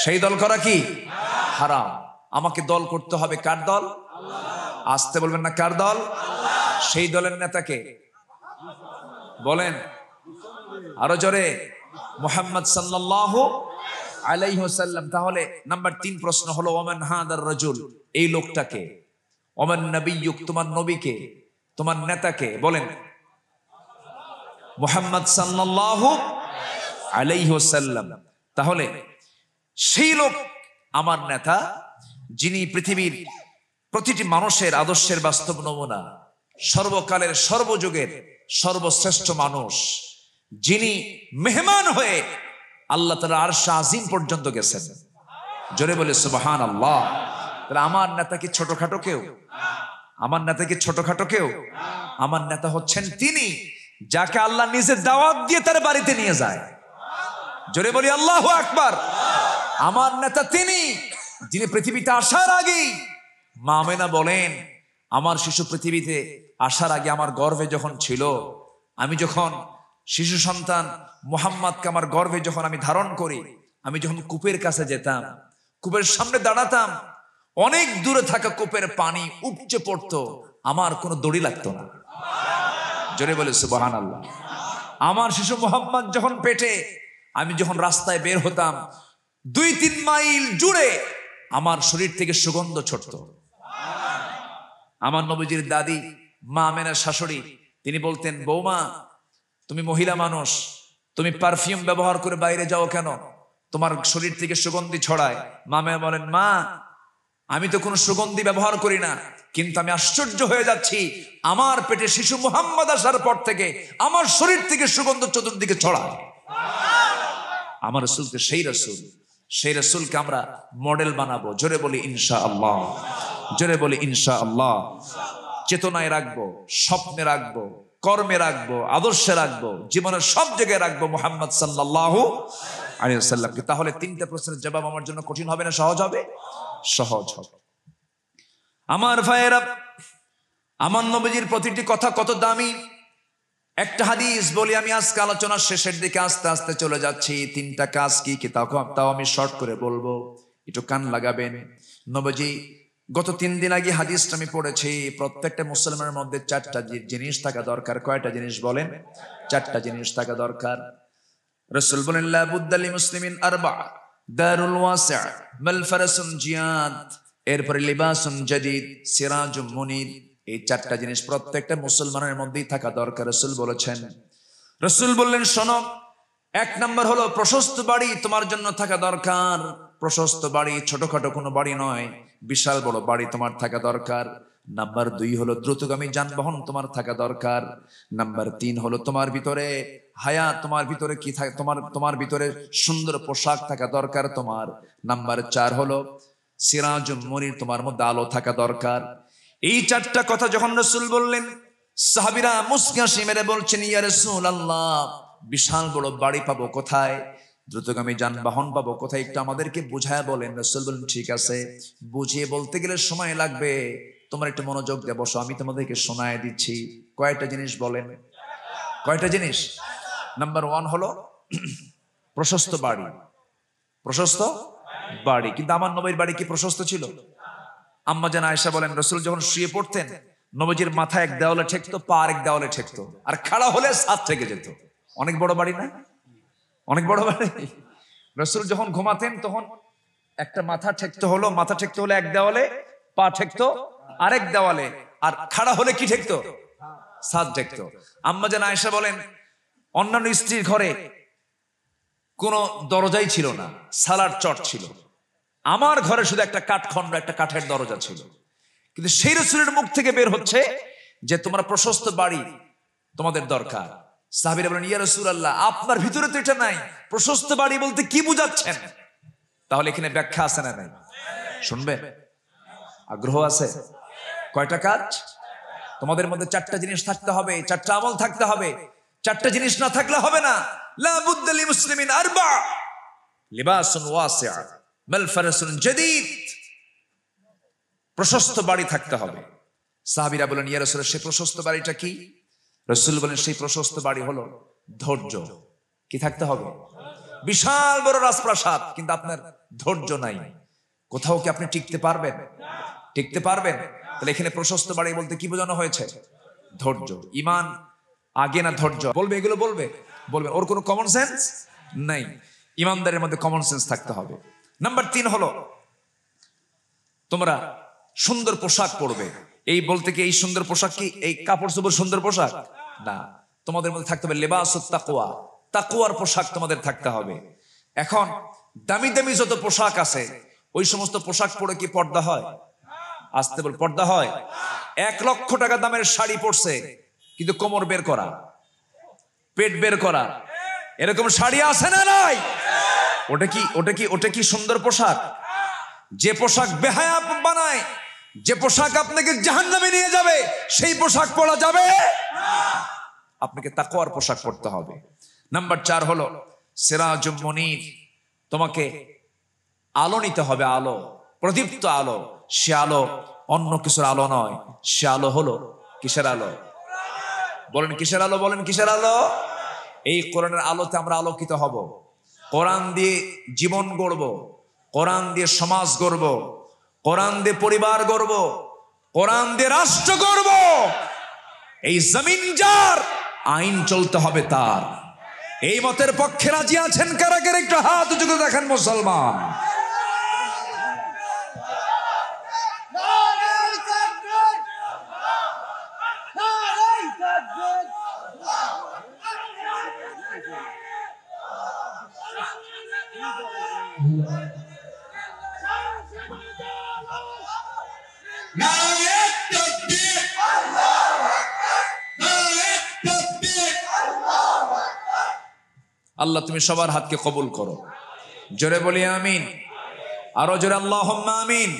সেই দল করা কি হারাম। আমাকে দল করতে হবে কার দল? আসতে বলবেন না, কার দল? সেই দলের নেতাকে বলেন আরো জোরে, মুহাম্মদ সাল্লাল্লাহু আলাইহি ওয়াসাল্লাম। তাহলে নাম্বার 3 প্রশ্ন হলো ওমান হাদার রাজুল, এই লোকটাকে। ওমান নবিয়্যুক, তোমার নবীকে, তোমার নেতাকে। বলেন মুহাম্মদ সাল্লাল্লাহু আলাইহি ওয়াসাল্লাম। তাহলে সেই লোক আমার নেতা, যিনি পৃথিবীর প্রতিটি মানুষের আদর্শের বাস্তব নমুনা, সর্বকালের সর্বযুগের সর্বশ্রেষ্ঠ মানুষ, যিনি মেহমান হয়ে আল্লাহ তাআলার আরশ আজিম পর্যন্ত গেছেন। জোরে বলে সুবহানাল্লাহ। তাহলে আমার নেতা কি ছোটখাটো কেউ? আমার নেতা কি ছোটখাটো কেউ? আমার নেতা হচ্ছেন তিনি যাকে আল্লাহ নিজে দাওয়াত দিয়ে তার বাড়িতে নিয়ে যায়। জোরে বলি আল্লাহু আকবার। আমার নেতা তিনি যিনি পৃথিবীতে আসার আগেই, মা আমেনা বলেন, আমার শিশু পৃথিবীতে আসার আগে আমার গর্ভে যখন ছিল, আমি যখন শিশু সন্তান মুহাম্মদকে আমার গর্ভে যখন আমি ধারণ করি, আমি যখন কূপের কাছে যেতাম, কূপের সামনে দাঁড়াতাম, অনেক দূরে থাকা কূপের পানি উপচে পড়তো, আমার কোনো দড়ি লাগতো না। জোরে বলে সুবহানাল্লাহ। আমার শিশু মুহাম্মদ যখন পেটে আমি যখন রাস্তায় বের হতাম 2-3 মাইল জুড়ে আমার শরীর থেকে সুগন্ধ ছড়ত। আমার নবীজির দাদি মা আমেনার শাশুড়ি তিনি বলতেন, বৌমা তুমি মহিলা মানুষ, তুমি পারফিউম ব্যবহার করে বাইরে যাও কেন? তোমার শরীর থেকে সুগন্ধি ছড়ায়। মা আমেনা বলেন, মা আমি তো কোনো সুগন্ধি ব্যবহার করি না, কিন্তু আমি আশ্চর্য হয়ে যাচ্ছি, আমার পেটে শিশু মুহাম্মদ আসার পর থেকে আমার শরীর থেকে সুগন্ধ চতুর্দিকে ছড়ায়। আমার রাসূলকে সেই রাসূলকে আমরা মডেল বানাবো। জোরে বলি ইনশাআল্লাহ, জোরে বলি ইনশাআল্লাহ। চেতনায় রাখবো, স্বপ্নে রাখবো, কর্মে রাখবো, আদর্শে রাখবো, জীবনের সব জায়গায় রাখবো মুহাম্মদ সাল্লাল্লাহু আলাইহি ওয়াসাল্লামকে। তাহলে 3টা প্রশ্নের জবাব আমার জন্য কঠিন হবে না সহজ হবে? সহজ হবে। আমার ভাইয়েরা, আমার নবীজির প্রতিটি কথা কত দামি। একটা হাদিস বলি আমি আজকে আলোচনার শেষের দিকে আস্তে আস্তে চলে যাচ্ছি। 3টা কাজ কি কি তাও আমি শর্ট করে বলবো, একটু কান লাগাবেন। নবীজি গত 3 দিন আগে হাদিসটা আমি পড়েছি, প্রত্যেকটা মুসলমানের মধ্যে 4টা জিনিস থাকা দরকার। কয়টা জিনিস বলেন? 4টা জিনিস থাকা দরকার। রাসূল বলেন, লা বুদ্দা লি মুসলিমিন আরবা, দারুল ওয়াসি', মালফারাসুন জিয়াদ, এরপরে লিবাসুন জাদিদ, সিরাজুম মুনির। এই 4টা জিনিস প্রত্যেকটা মুসলমানের মধ্যেই থাকা দরকার রাসূল বলেছেন। রাসূল বললেন, শোনো, 1 নাম্বার হলো প্রশস্ত বাড়ি তোমার জন্য থাকা দরকার। প্রশস্ত বাড়ি, ছোটখাটো কোনো বাড়ি নয়, বিশাল বড় বাড়ি তোমার থাকা দরকার। নাম্বার 2 হলো দ্রুতগামী যানবাহন তোমার থাকা দরকার। নাম্বার 3 হলো তোমার ভিতরে হায়া, তোমার ভিতরে কি থাকে, তোমার ভিতরে সুন্দর পোশাক থাকা দরকার তোমার। নাম্বার 4 হলো সিরাজুম মুনির, তোমার মধ্যে আলো থাকা দরকার। এই 4টা কথা যখন রাসূল বললেন, সাহাবীরা মুস্কি হাসি মেরে বলছেন, ইয়া রাসূলুল্লাহ, বিশাল বড় বাড়ি পাবো কোথায়, দ্রুতগামী যানবাহন পাবো কোথায়, একটু আমাদেরকে বুঝায় বলেন। রাসূল বলেন, ঠিক আছে, বুঝিয়ে বলতে গেলে সময় লাগবে, তোমার একটু মনোযোগ দিয়ে বসো, আমি তোমাদেরকে শোনায় দিচ্ছি। কয়টা জিনিস বলেন? কয়টা জিনিস? নাম্বার 1 হলো প্রশস্ত বাড়ি। প্রশস্ত বাড়ি। কিন্তু আমার নবীর বাড়ি কি প্রশস্ত ছিল? আম্মা জান আয়েশা বলেন, রাসূল যখন শুয়ে পড়তেন নবীজির মাথা এক দেওয়ালে ঠেকতো, পা আরেক দেওয়ালে ঠেকতো, আর খাড়া হলে ছাদ থেকে যেত। অনেক বড় বাড়ি না? অনেক বড় বাড়ি। রাসূল যখন ঘুমাতেন তখন একটা মাথা ঠেকতে হলো এক দেওয়ালে, পা ঠেকতো আরেক দেওয়ালে, আর খাড়া হলে কি ঠেকতো? ছাদ ঠেকতো। আম্মা জান আয়েশা বলেন, অন্যান্য স্ত্রীর ঘরে কোনো দরজাই ছিল না, সালার চট ছিল, আমার ঘরে শুধু একটা কাঠখণ্ড, একটা কাঠের দরজা ছিল। কিন্তু সেই রাসূলের মুখ থেকে বের হচ্ছে যে তোমরা প্রশস্ত বাড়ি তোমাদের দরকার। সাহাবীরা বলেন, ইয়া রাসূলুল্লাহ, আপনার ভিতরে তো এটা নাই, প্রশস্ত বাড়ি বলতে কি বুঝাচ্ছেন? তাহলে এখানে ব্যাখ্যা আছে না নাই? শুনবে? আগ্রহ আছে? কয়টা কাজ? তোমাদের মধ্যে 4টা জিনিস থাকতে হবে, 4টা আমল থাকতে হবে। 4টা জিনিস না থাকলে হবে না। লা বুদ্দা লি মুসলিমিন আরবা, লিবাসুন ওয়াসি', মালফারাসুন জাদিদ। প্রশস্ত বাড়ি থাকতে হবে। সাহাবীরা বলেন, ইয়া রাসূল, সেই প্রশস্ত বাড়িটা কি? রাসূল বলেন, সেই প্রশস্ত বাড়ি হলো ধৈর্য। কি থাকতে হবে? বিশাল বড় রাজপ্রাসাদ, কিন্তু আপনার ধৈর্য নাই। কোথাও কি আপনি টিকতে পারবেন? টিকতে পারবেন? তাহলে এখানে প্রশস্ত বাড়ি বলতে কি বোঝানো হয়েছে? ধৈর্য। ঈমান আগে না ধৈর্য? বলবে, এগুলো বলবে। ওর কোনো কমন সেন্স নাই। ঈমানদারের মধ্যে কমন সেন্স থাকতে হবে। নাম্বার 3 হলো তোমরা সুন্দর পোশাক পরবে। এই বলতে কি এই সুন্দর পোশাক কি এই কাপড় চোপড় সুন্দর পোশাক না? তোমাদের মধ্যে থাকতে হবে লিবাসুত তাকওয়া, তাকওয়ার পোশাক তোমাদের থাকতে হবে। এখন দামি দামি যত পোশাক আছে, ওই সমস্ত পোশাক পরে কি পর্দা হয়? আসতে বল, পর্দা হয়? 1 লক্ষ টাকা দামের শাড়ি পরছে, কিন্তু কোমর বের করা, পেট বের করা, এরকম শাড়ি আছে না নাই? ওটা কি সুন্দর পোশাক? যে পোশাক বেহায়া বানায়, যে পোশাক আপনাকে জাহান্নামে নিয়ে যাবে, সেই পোশাক পরা যাবে না। আপনাকে তাকওয়ার পোশাক পরতে হবে। নাম্বার 4 হলো সিরাজুম মুনির, তোমাকে আলো নিতে হবে, আলো, প্রদীপ্ত আলো। সে আলো অন্য কিছুর আলো নয়, সে আলো হলো কিসের আলো? বলেন কিসের আলো? বলেন কিসের আলো? এই কোরআনের আলোতে আমরা আলোকিত হব। কোরআন দিয়ে জীবন গড়ব, কোরআন দিয়ে সমাজ গড়ব, কোরআন দিয়ে পরিবার গড়ব, কোরআন দিয়ে রাষ্ট্র গড়ব। এই জমিন যার, আইন চলতে হবে তার। এই মতের পক্ষে রাজি আছেন কারা কারা? একটু হাত উঁচু করে দেখেন মুসলমান। আল্লাহ তুমি সবার হাতকে কবুল করো। জোরে বলি আমিন, আরো জোরে আল্লাহুম্মা আমিন।